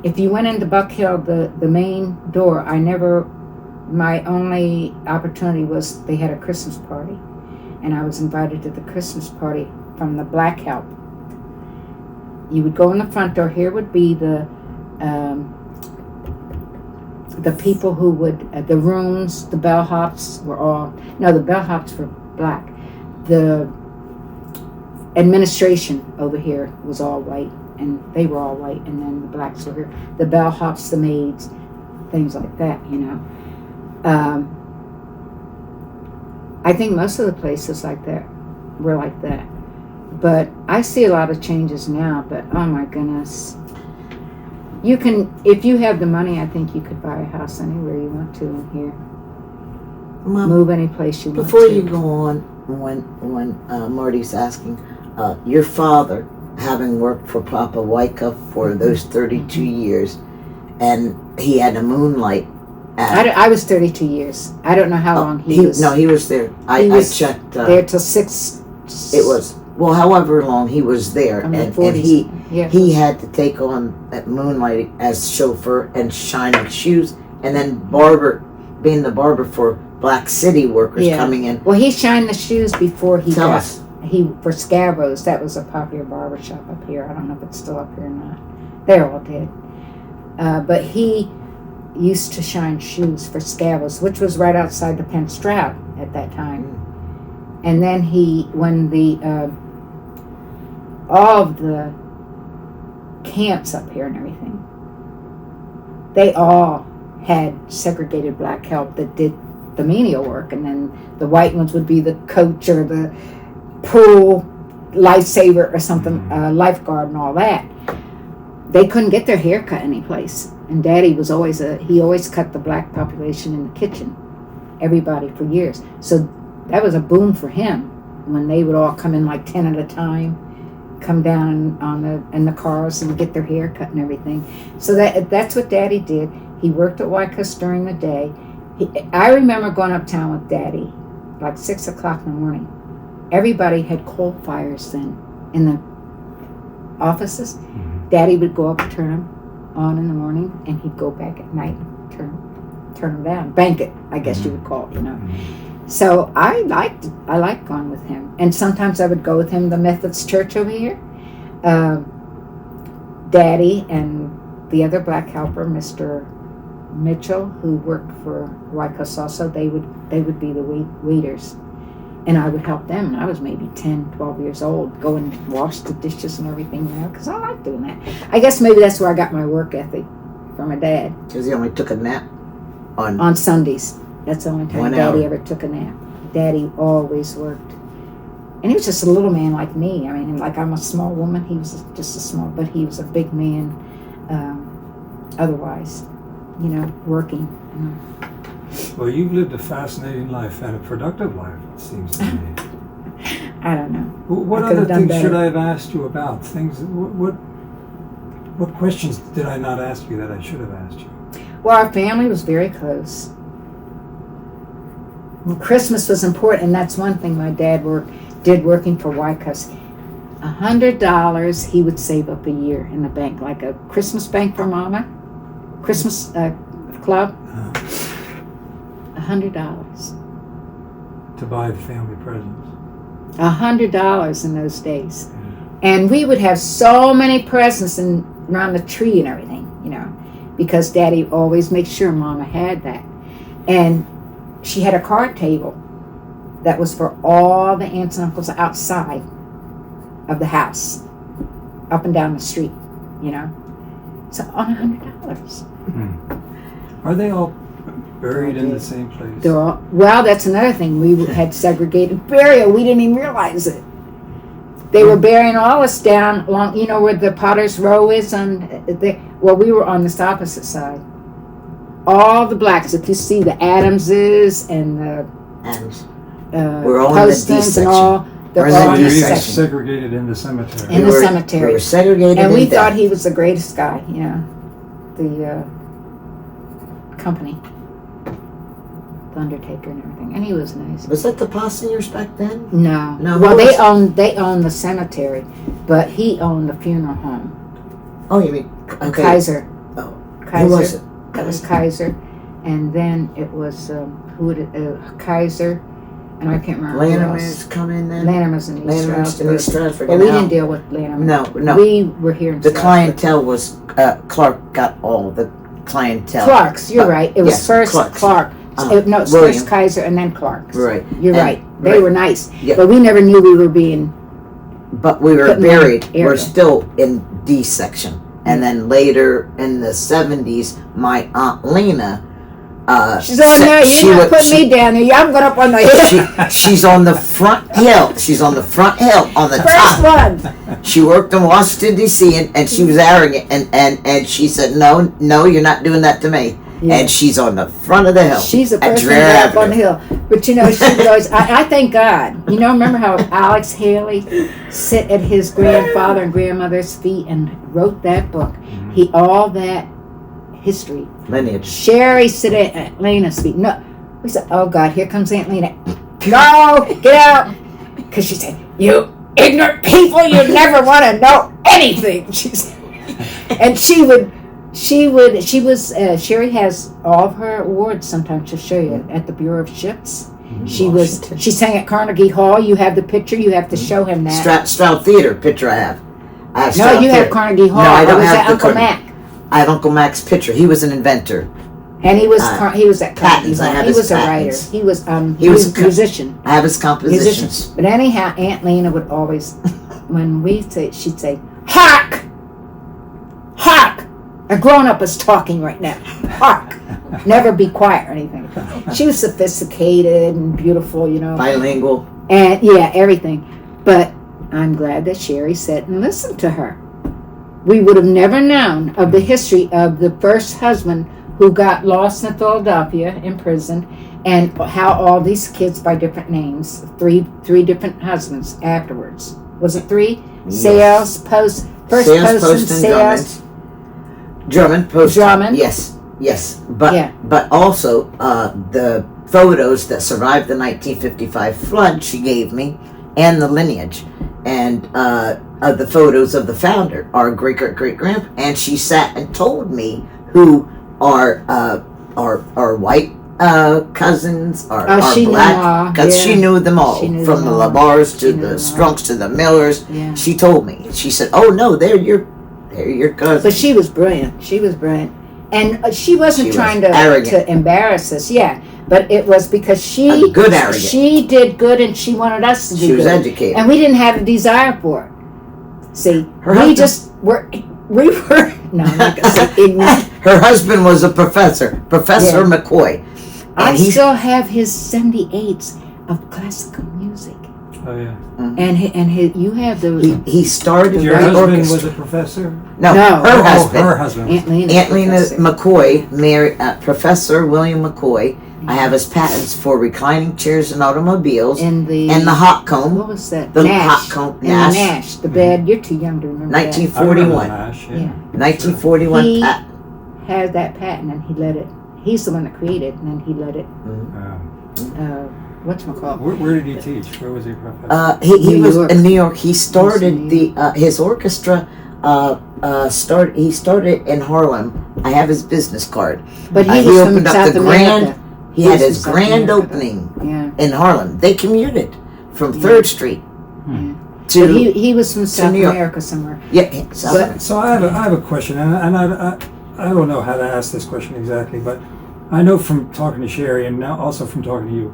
B: If you went into Buck Hill, the main door, my only opportunity was they had a Christmas party. And I was invited to the Christmas party from the black help. You would go in the front door. Here would be the people who would, the rooms, the bellhops were all, no, the bellhops were black. The administration over here was all white, and they were all white, and then the blacks were here. The bellhops, the maids, things like that, I think most of the places like that were like that. But I see a lot of changes now, but oh my goodness. You can, if you have the money, I think you could buy a house anywhere you want to in here.
C: Mom,
B: move any place you want to.
C: before you go on, when Marty's asking, your father, having worked for Papa Wyckoff for those 32 years, and he had a moonlight.
B: I was 32 years. I don't know how long he was.
C: No, he was there. I checked.
B: There till 6.
C: It was, well, however long he was there, and he had to take on that moonlighting as chauffeur and shining shoes, and then being the barber for Black City workers coming in.
B: Well, he shined the shoes before he
C: Tell
B: got.
C: us.
B: For Scabbos, that was a popular barber shop up here. I don't know if it's still up here or not. They're all dead. But he used to shine shoes for Scabbos, which was right outside the Penn Stroud at that time. And then when all of the camps up here and everything, they all had segregated black help that did the menial work, and then the white ones would be the coach or the pool lifesaver or something, lifeguard and all that. They couldn't get their hair cut anyplace, and Daddy was he always cut the black population in the kitchen, everybody for years. So that was a boom for him when they would all come in like 10 at a time, come down in the cars and get their hair cut and everything. So that's what Daddy did. He worked at Wyckoff during the day. I remember going uptown with Daddy, like 6 o'clock in the morning. Everybody had coal fires then in the offices. Daddy would go up and turn them on in the morning, and he'd go back at night and turn them down. Bank it, I guess you would call it, So I liked going with him. And sometimes I would go with him to the Methodist church over here. Daddy and the other black helper, Mr. Mitchell, who worked for Wyckoff also, they would be the waiters. And I would help them. And I was maybe 10, 12 years old, go and wash the dishes and everything, because I like doing that. I guess maybe that's where I got my work ethic from my dad.
C: Because he only took a nap
B: on Sundays. That's the only time
C: 1
B: Daddy
C: hour.
B: ever took a nap. Daddy always worked. And he was just a little man like me. I mean, like I'm a small woman. He was just a small, but he was a big man. otherwise, working.
A: Well, you've lived a fascinating life and a productive life, it seems to me.
B: I don't know.
A: What other things should I have asked you about? What questions did I not ask you that I should have asked you?
B: Well, our family was very close. Christmas was important, and that's one thing my dad did working for Wyckoff's. $100 he would save up a year in the bank, like a Christmas bank for Mama, Christmas club. $100
A: to buy the family presents.
B: $100 in those days, and we would have so many presents around the tree and everything, because Daddy always made sure Mama had that. And she had a card table that was for all the aunts and uncles outside of the house, up and down the street, So on $100.
A: Are they all buried in the same place?
B: Well, that's another thing. We had segregated burial. We didn't even realize it. They were burying all us down along, where the Potter's Row is. Well, we were on this opposite side. All the blacks, if you see the Adamses and the
C: we're all in the D
B: Postons
C: section.
B: and all, they're all in
A: You're
B: the
A: even
B: section.
A: segregated in the cemetery.
B: In the cemetery.
C: We were segregated
B: And we
C: in
B: thought
C: death.
B: he was the greatest guy, the company, the Undertaker and everything, and he was nice.
C: Was that the Postiniers back then?
B: No.
C: No,
B: Well,
C: who
B: they owned the cemetery, but he owned the funeral home.
C: Oh, you mean okay.
B: Kaiser.
C: Oh,
B: Kaiser.
C: who was it?
B: That was Kaiser, and then it was Kaiser, and I can't remember. who
C: Lanterman's
B: else.
C: coming then.
B: Lanterman's in East
C: Lanterman's in East
B: Stroudsburg.
C: Stroudsburg.
B: But we
C: and
B: didn't
C: Al-
B: deal with Lanterman.
C: No.
B: We were here in
C: The
B: Stroudsburg.
C: clientele was Clark got all the clientele.
B: Clark's, you're
C: But-
B: right. It was
C: yes,
B: first
C: Clark's.
B: Clark. No, it's
C: William.
B: first Kaiser and then Clark's.
C: Right.
B: You're
C: And-
B: right. They
C: right.
B: were nice.
C: Yeah.
B: But we never knew we were being...
C: But we were
B: Put in
C: buried.
B: one area.
C: We're still in D section. And then later in the 70s, my Aunt Lena
B: She's on there. You're not putting me down there. I'm going up on the hill.
C: She's on the front hill. She's on the front hill on the
B: First
C: top.
B: one.
C: She worked in Washington D.C. and she was arrogant and she said no, you're not doing that to me.
B: Yeah.
C: And she's on the front of the hill.
B: She's the
C: at
B: first one
C: Dreher
B: up on the
C: Avenue.
B: hill. But she would always, I thank God. Remember how Alex Haley sit at his grandfather and grandmother's feet and wrote that book? All that history.
C: Lineage.
B: Sherry sit at Lena's feet. No, we said, oh God, here comes Aunt Lena. No, get out. Because she said, you ignorant people, you never want to know anything. She said. And Sherry has all of her awards sometimes to show you at the Bureau of Ships. She sang at Carnegie Hall. You have the picture. You have to show him that.
C: Stroud Theater picture I have.
B: No,
C: Stroud
B: you have
C: Theater.
B: Carnegie Hall.
C: No, I don't
B: was
C: have
B: at
C: the
B: Uncle
C: Carnegie.
B: Mac.
C: I have Uncle Mac's picture. He was an inventor.
B: And he was at Carnegie
C: patents. I
B: Hall.
C: have
B: He
C: his
B: was a
C: patents.
B: writer. He was
C: He
B: he
C: was
B: was a musician.
C: I have his compositions.
B: Musician. But anyhow, Aunt Lena would always, when we say, she'd say, "Hark, hark." A grown-up is talking right now. Hark. Never be quiet or anything. She was sophisticated and beautiful,
C: Bilingual.
B: And yeah, everything. But I'm glad that Sherry sat and listened to her. We would have never known of the history of the first husband who got lost in Philadelphia in prison, and how all these kids by different names, three different husbands afterwards. Was it three?
C: Yes.
B: Sales, Post, first
C: Sales,
B: Poston,
C: Poston,
B: Sales.
C: Drummond, Poston.
B: Drummond.
C: Yes. But
B: Yeah.
C: but also the photos that survived the 1955 flood she gave me, and the lineage, and the photos of the founder, our great grandpa, and she sat and told me who our white cousins, our
B: she knew
C: black,
B: them all,
C: because
B: yeah.
C: she knew them all,
B: She knew
C: from
B: them
C: the
B: all.
C: Labars
B: She
C: to
B: knew
C: the
B: them all.
C: Strunks to the Millers.
B: Yeah.
C: She told me. She said, "Oh no, they're your cousins."
B: But she was brilliant. And she wasn't
C: She was
B: trying to
C: arrogant.
B: embarrass us, yeah. But it was because
C: A good arrogant.
B: she did good and she wanted us to do
C: She was
B: good.
C: educated.
B: And we didn't have a desire for it. See,
C: Her
B: we
C: husband-
B: just were, no, I'm not going to say ignorant.
C: Her husband was a professor, Professor
B: Yeah.
C: McCoy.
B: I
C: And he-
B: still have his 78s of classical music.
A: Oh yeah.
B: And you have the
C: He started
A: Your
C: the
A: husband
C: orchestra.
A: was a professor?
C: No,
B: No.
C: her
A: Oh,
C: husband.
A: her husband.
B: Aunt Lena.
C: Aunt Lena
B: professor.
C: McCoy, Professor William McCoy. I have his patents for reclining chairs and automobiles
B: And the
C: hot comb.
B: What was that?
C: The
B: Nash.
C: hot comb.
B: And
C: Nash.
B: the Nash. The bed. You're too young to remember that.
C: 1941.
A: I remember Nash,
B: Yeah.
C: 1941
B: He-
C: patent.
B: Had that patent, and he let it. He's the one that created, and then he let it. Whatchamacallit?
A: Where did he teach? Where was he a professor?
C: He
B: New
C: was
B: York.
C: in New York. He started
B: New
C: his orchestra. He started in Harlem. I have his business card.
B: But he
C: He
B: was from
C: opened up
B: South
C: the
B: America.
C: He had
B: was
C: his
B: from South
C: grand
B: America.
C: opening
B: Yeah.
C: in Harlem. They commuted from
B: Yeah.
C: 3rd Street
B: Yeah.
C: to
B: But he was from South
C: New York.
B: America somewhere.
A: So I have a question, and I don't know how to ask this question exactly, but I know from talking to Sherry and now also from talking to you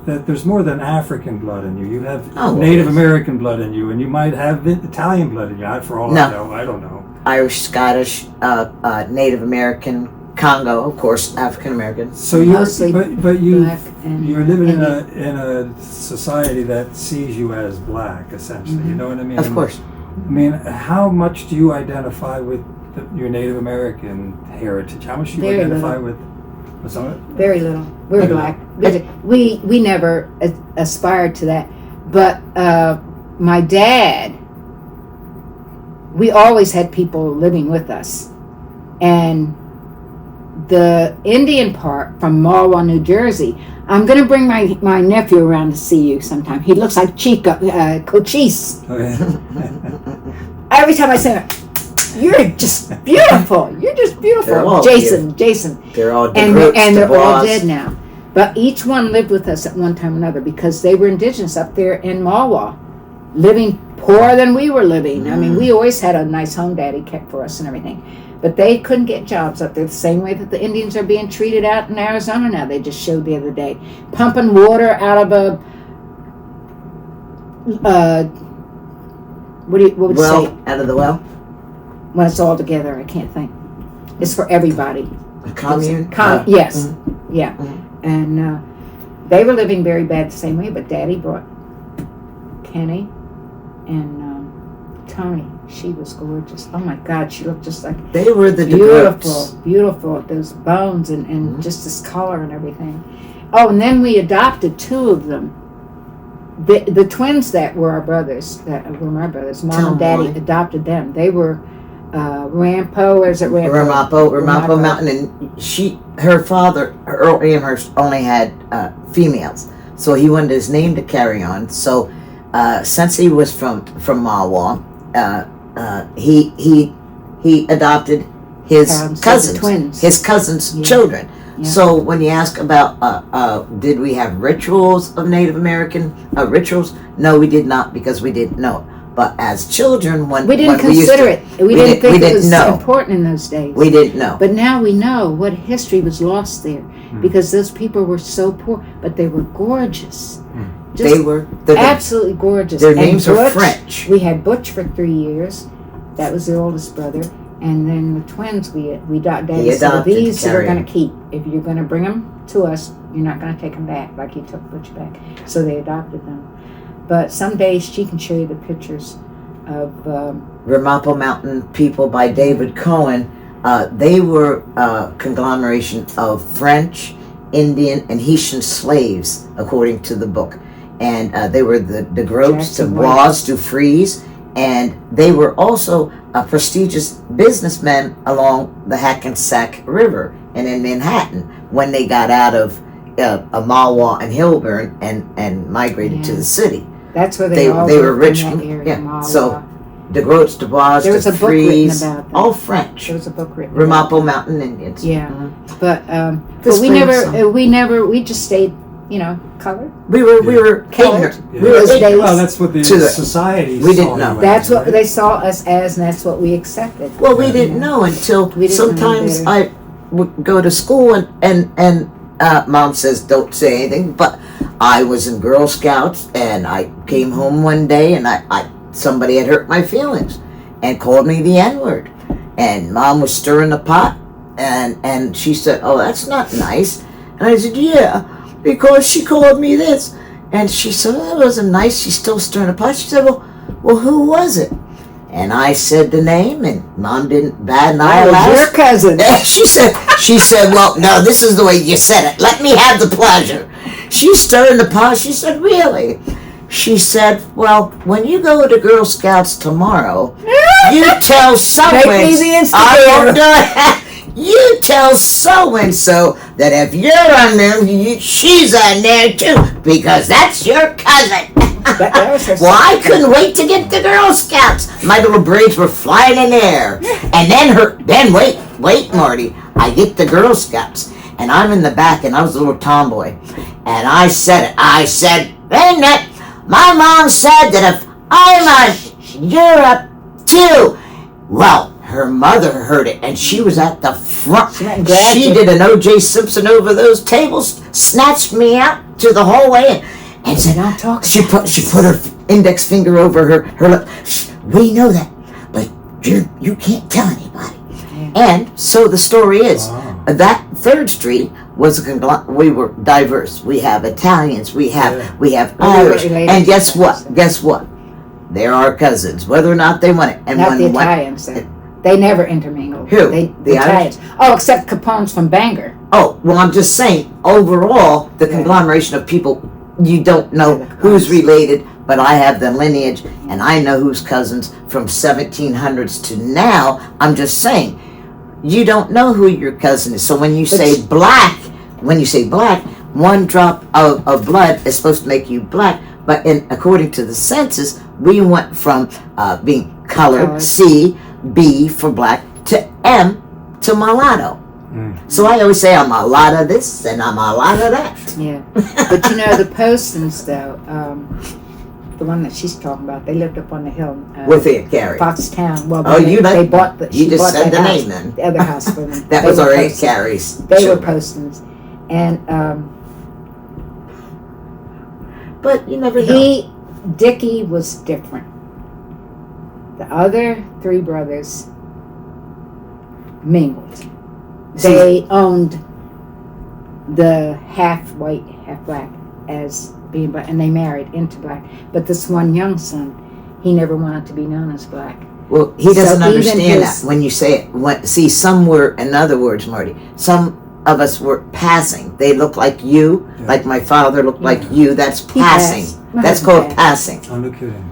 A: that there's more than African blood in you. You have
C: Oh,
A: Native
C: yes.
A: American blood in you, and you might have Italian blood in you. For all
C: No.
A: I know, I don't know.
C: Irish, Scottish, Native American, Congo, of course, African American.
A: So you,
B: Mostly
A: but you,
B: Black and
A: you're living in
B: Indian.
A: a society that sees you as black, essentially. You know what I mean?
C: Of course.
A: I mean, how much do you identify with your Native American heritage? How much do you
B: Very
A: identify
B: little.
A: with some of it?
B: Very little. We're
A: Okay.
B: black. We never aspired to that. But my dad, we always had people living with us, and the Indian part from Marwa, New Jersey. I'm going to bring my nephew around to see you sometime. He looks like Chico, Cochise.
A: Okay.
B: Every time I say it, you're just beautiful. You're just
C: They're
B: beautiful.
C: all
B: Jason.
C: They're all
B: And
C: DeGroots,
B: they're all
C: DeBois.
B: dead now. But each one lived with us at one time or another because they were indigenous up there in Marwa, living poorer than we were living. I mean, we always had a nice home daddy kept for us and everything. But they couldn't get jobs up there the same way that the Indians are being treated out in Arizona now. They just showed the other day. Pumping water out of a, what would you say?
C: Out of the well?
B: When it's all together, I can't think. It's for everybody.
C: A commune?
B: Yes, yeah. And they were living very bad the same way, but Daddy brought Kenny and Tony. She was gorgeous. Oh my God, she looked just like
C: They were the
B: beautiful,
C: DeGroots.
B: beautiful. Those bones and just this color and everything. Oh, and then we adopted two of them. The twins that were our brothers, that were my brothers, Mom
C: Tell
B: and Daddy
C: me.
B: adopted them. They were Rampo, is it Rampo?
C: Ramapo Mountain, and her father, Earl Amhurst, only had females, so he wanted his name to carry on. So since he was from Mawa, he adopted his cousins,
B: twins.
C: his cousins'
B: Yeah.
C: children.
B: Yeah.
C: So when you ask about did we have rituals of Native American rituals? No, we did not, because we didn't know. But as children, when
B: We didn't
C: we used
B: consider
C: to-
B: it. We didn't think it was
C: know.
B: important in those days.
C: We didn't know.
B: But now we know what history was lost there because those people were so poor, but they were gorgeous. Just
C: They were the
B: absolutely gorgeous.
C: Their
B: And
C: names are
B: Butch,
C: French.
B: We had Butch for 3 years. That was the oldest brother. And then the twins, we adopted.
C: He
B: Daddy said,
C: adopted,
B: these that we're
C: carry
B: going to keep. If you're going to bring them to us, you're not going to take them back like he took Butch back. So they adopted them. But some days she can show you the pictures of
C: Ramapo Mountain people by David Cohen. They were a conglomeration of French, Indian, and Haitian slaves, according to the book. And they were the DeGroots,
B: Jackson
C: DuBois, Dufries, and they were also prestigious businessmen along the Hackensack River and in Manhattan when they got out of Mawa and Hilburn and migrated to
B: Yeah.
C: the city.
B: that's where
C: They
B: all
C: were
B: in
C: rich.
B: that area,
C: Yeah.
B: Mawa.
C: So DeGroots, DuBois,
B: There was a book written
C: Dufries,
B: about them.
C: all French.
B: There was a book written. about
C: Ramapo
B: them.
C: Mountain Indians.
B: Yeah,
C: Mhm.
B: but
C: This
B: we
C: brings
B: never we just stayed, colored.
C: We were
B: Colored.
C: ignorant.
A: Yeah.
C: We were
B: Those
C: ignorant.
B: days.
A: Well, that's what the
C: To the-
A: society
C: we
A: saw
C: didn't know.
A: you
B: That's
A: as,
B: what
A: right?
B: they saw us as, and that's what we accepted.
C: Well, we didn't know until
B: We didn't know
C: sometimes
B: better.
C: I would go to school and Mom says don't say anything, but I was in Girl Scouts and I came home one day and somebody had hurt my feelings and called me the N-word, and Mom was stirring the pot and she said, "Oh, that's not nice," and I said, "Yeah, because she called me this." And she said, well, that wasn't nice. She's still stirring the pot. She said, well, who was it? And I said the name, and Mom didn't bat an eye.
B: Oh, your cousin.
C: She said, well, no, this is the way you said it. Let me have the pleasure. She's stirring the pot. She said, really? She said, well, when you go to Girl Scouts tomorrow, you tell someone.
B: Make me the instigator.
C: I won't do it. You tell so-and-so that if you're on there, she's on there too, because that's your cousin.
B: That was her
C: Well, I couldn't wait to get to Girl Scouts. My little braids were flying in the air. And then wait, Marty. I get to Girl Scouts, and I'm in the back, and I was a little tomboy. And I said it. I said, wait a minute. My mom said that if I'm on Europe too. Well, her mother heard it, and she was at the front. She did an O.J. Simpson over those tables, snatched me out to the hallway, and said,
B: "Don't talk."
C: She put her index finger over her lip. We know that, but you can't tell anybody. Yeah. And so the story is that 3rd Street was we were diverse. We have Italians, we have Irish, and guess what? They're our cousins, whether or not they want it. And
B: not the Italians. They never intermingled.
C: Who?
B: The Italians. Oh, except Capone's from Bangor.
C: Oh, well, I'm just saying, overall, the conglomeration of people, you don't know who's related, but I have the lineage, and I know who's cousins from 1700s to now. I'm just saying, you don't know who your cousin is. So when you say black, one drop of blood is supposed to make you black, but according to the census, we went from being colored, C, B for black, to M to mulatto. So I always say I'm a lot of this and I'm a lot of that.
B: Yeah. But you know, the Postons, though, the one that she's talking about, they lived up on the hill.
C: With it, Carrie.
B: Foxtown. Well,
C: they
B: bought the.
C: You just said the name then.
B: The other house for them.
C: That was our Aunt Carrie's.
B: They were Postons. And,
C: but you never know.
B: Dickie was different. The other 3 brothers mingled. They owned the half white, half black as being black, and they married into black. But this one young son, he never wanted to be known as black.
C: Well, he doesn't understand that when you say it. See, some were, in other words, Marty, some of us were passing. They look like you, like my father looked like you. That's passing. That's called passing.
A: Oh, no kidding.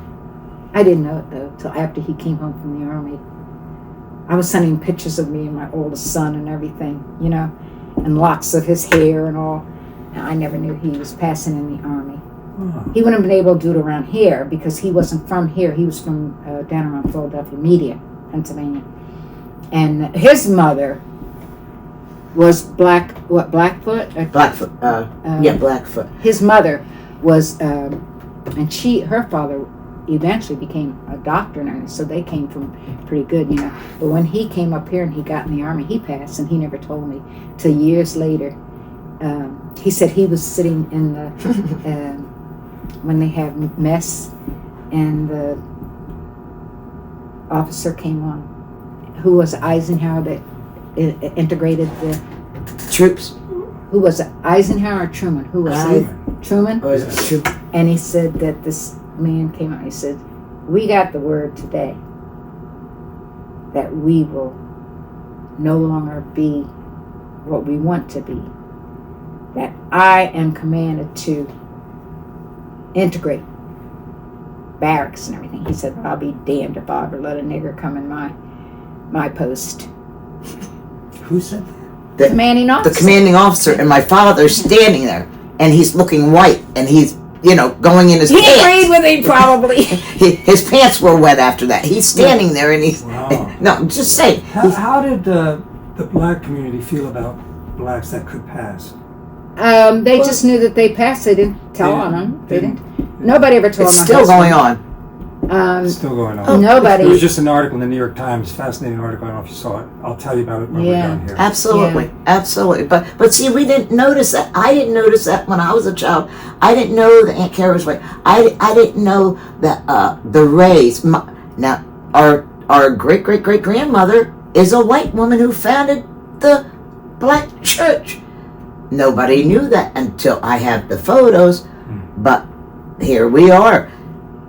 B: I didn't know it, though, till after he came home from the Army. I was sending pictures of me and my oldest son and everything, you know, and lots of his hair and all. And I never knew he was passing in the Army. Oh. He wouldn't have been able to do it around here because he wasn't from here. He was from down around Philadelphia, Media, Pennsylvania. And his mother was Blackfoot?
C: Blackfoot, Blackfoot.
B: His mother was, and her father eventually became a doctor and so they came from pretty good, you know. But when he came up here and he got in the Army, he passed, and he never told me till years later. He said he was sitting in the when they had mess, and the officer came on, who was Eisenhower that integrated the
C: troops.
B: Who was it, Eisenhower or Truman? Who was it? Truman?
C: Oh, is it Truman?
B: And he said that this man came out and he said, "We got the word today that we will no longer be what we want to be. That I am commanded to integrate barracks and everything." He said, "I'll be damned if I ever let a nigger come in my post."
C: Who said that?
B: The commanding officer.
C: The commanding officer, and my father's standing there, and he's looking white, and he's, going in his pants.
B: He agreed with me, probably.
C: His pants were wet after that. He's standing there, and he's...
A: Wow.
C: No, I'm just saying.
A: How did the black community feel about blacks that could pass?
B: They just knew that they passed. They didn't tell on them. They didn't. Nobody ever told them.
C: It's still going on.
A: It's still going on.
B: Nobody.
A: There was just an article in the New York Times, fascinating article. I don't know if you saw it. I'll tell you about it when we're done here.
C: Absolutely, absolutely. But see, we didn't notice that. I didn't notice that when I was a child. I didn't know that Aunt Carrie was white. I didn't know that the Rays. Now, our great grandmother is a white woman who founded the black church. Nobody knew that until I have the photos. But here we are.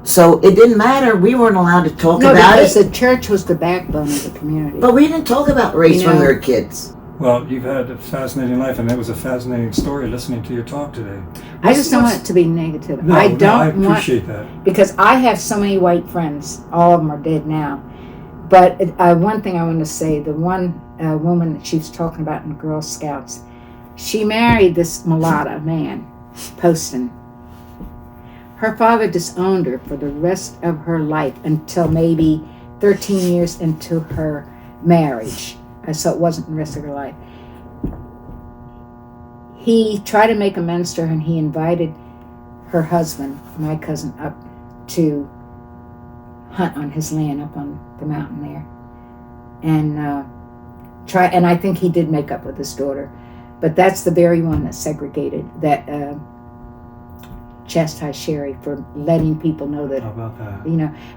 C: So it didn't matter. We weren't allowed to talk about
B: because
C: it.
B: the church was the backbone of the community.
C: But we didn't talk about race when we were kids.
A: Well, you've had a fascinating life, and it was a fascinating story listening to your talk today.
B: I just don't want it to be negative.
A: No,
B: I don't
A: I appreciate that.
B: Because I have so many white friends. All of them are dead now. But one thing I want to say, the one woman that she was talking about in Girl Scouts, she married this mulatto man, Poston. Her father disowned her for the rest of her life until maybe 13 years into her marriage. So it wasn't the rest of her life. He tried to make amends to her, and he invited her husband, my cousin, up to hunt on his land up on the mountain there. And I think he did make up with his daughter. But that's the very one that segregated, that chastised Sherry for letting people know that,
A: How about that?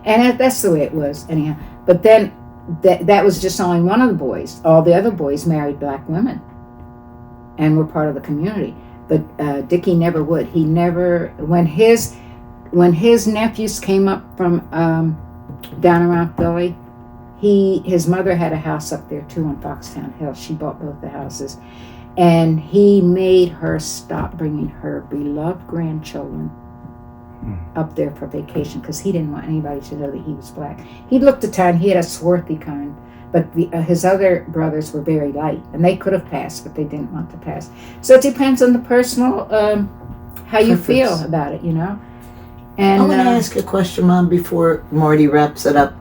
B: And that's the way it was anyhow. But then that was just only one of the boys. All the other boys married black women and were part of the community. But Dickie never would. He never, when his nephews came up from down around Philly, his mother had a house up there too on Foxtown Hill. She bought both the houses. And he made her stop bringing her beloved grandchildren up there for vacation because he didn't want anybody to know that he was black. He looked at town. He had a swarthy kind, but his other brothers were very light, and they could have passed, but they didn't want to pass. So it depends on the personal, how you feel about it, And
C: I want to ask a question, Mom, before Marty wraps it up.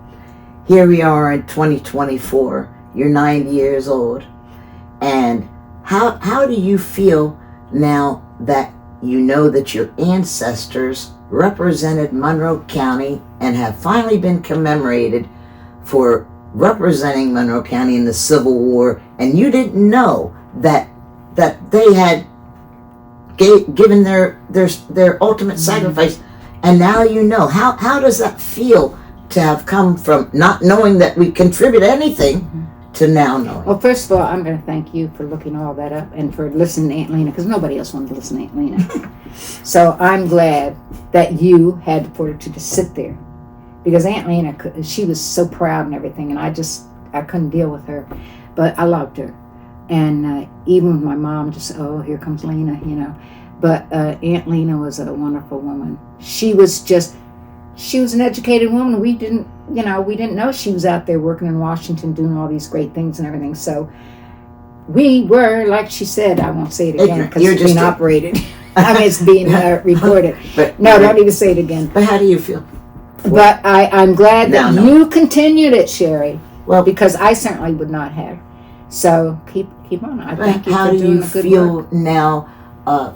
C: Here we are in 2024. You're 90 years old, and how do you feel now that you know that your ancestors represented Monroe County and have finally been commemorated for representing Monroe County in the Civil War, and you didn't know that they had given their ultimate sacrifice, and now you know. How does that feel to have come from not knowing that we contribute anything to now knowing?
B: Well, first of all, I'm going to thank you for looking all that up and for listening to Aunt Lena, because nobody else wanted to listen to Aunt Lena. So I'm glad that you had the fortitude to sit there, because Aunt Lena, she was so proud and everything, and I couldn't deal with her, but I loved her. And even with my mom, just, oh, here comes Lena, But Aunt Lena was a wonderful woman. She was an educated woman. We didn't know she was out there working in Washington doing all these great things and everything. So we were, like she said, I won't say it again because it's being operated. I mean, it's being recorded. No, don't even say it again.
C: But how do you feel?
B: But I'm glad that you continued it, Sherry.
C: Well,
B: because I certainly would not have. So keep on. I thank you
C: for doing the good work. How do you feel now?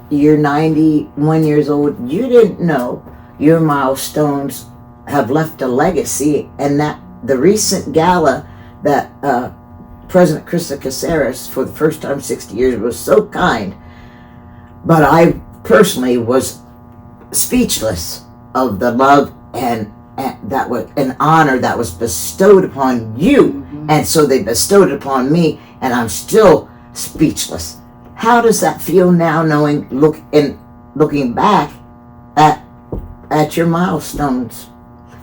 C: You're 91 years old. You didn't know your milestones have left a legacy, and that the recent gala that President Krista Caceres, for the first time in 60 years, was so kind. But I personally was speechless of the love and that was an honor that was bestowed upon you, and so they bestowed it upon me, and I'm still speechless. How does that feel now, looking back at your milestones?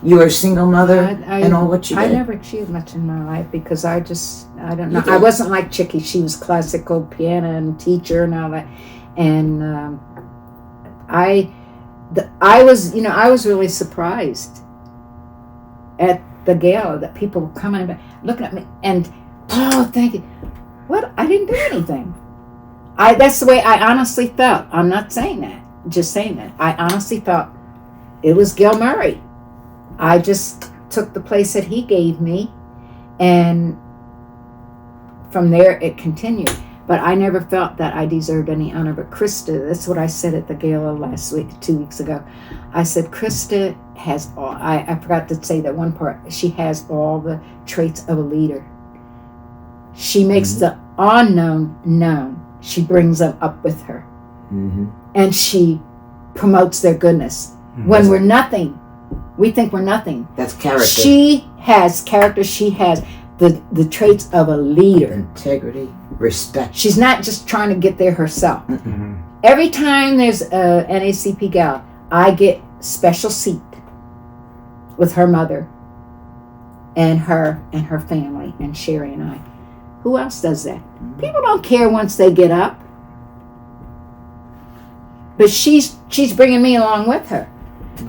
C: You were a single mother and all what you did.
B: I never achieved much in my life because I don't know. I wasn't like Chicky. She was classical piano and teacher and all that. And I was really surprised at the gala that people were coming and looking at me and, oh, thank you. What? I didn't do anything. That's the way I honestly felt. I'm not saying that. Just saying that. I honestly felt it was Gil Murray. I just took the place that he gave me, and from there it continued. But I never felt that I deserved any honor. But Krista, that's what I said at the gala last week, 2 weeks ago. I said, Krista has all, I forgot to say that one part, she has all the traits of a leader. She makes the unknown known. She brings them up with her. And she promotes their goodness. When we're nothing, we think we're nothing.
C: That's character.
B: She has character. She has the traits of a leader.
C: Integrity, respect.
B: She's not just trying to get there herself. Every time there's a NAACP gal, I get special seat with her mother and her family and Sherry and I. Who else does that? People don't care once they get up. But she's bringing me along with her.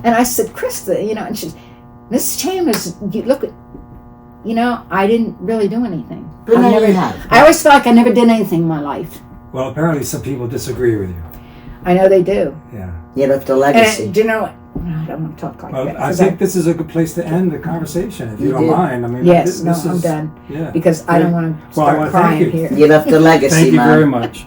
B: And I said, Krista, you know, and she's, Mrs. Chambers, you look at, you know, I didn't really do anything.
C: But now you have.
B: I always felt like I never did anything in my life.
A: Well, apparently some people disagree with you.
B: I know they do.
A: Yeah.
C: You left a legacy.
B: And do you know what? I don't want to talk like
A: Well,
B: that.
A: I
B: 'cause
A: think this is a good place to end the conversation, if you
C: You
A: don't
C: did.
A: mind. I mean,
B: yes,
A: this
B: I'm
A: is,
B: done.
A: Yeah.
B: Because I don't want to
A: Well, I
B: start
A: wanna thank
B: crying
A: you.
B: here.
C: You left a legacy,
A: Thank you
C: Mom.
A: very much.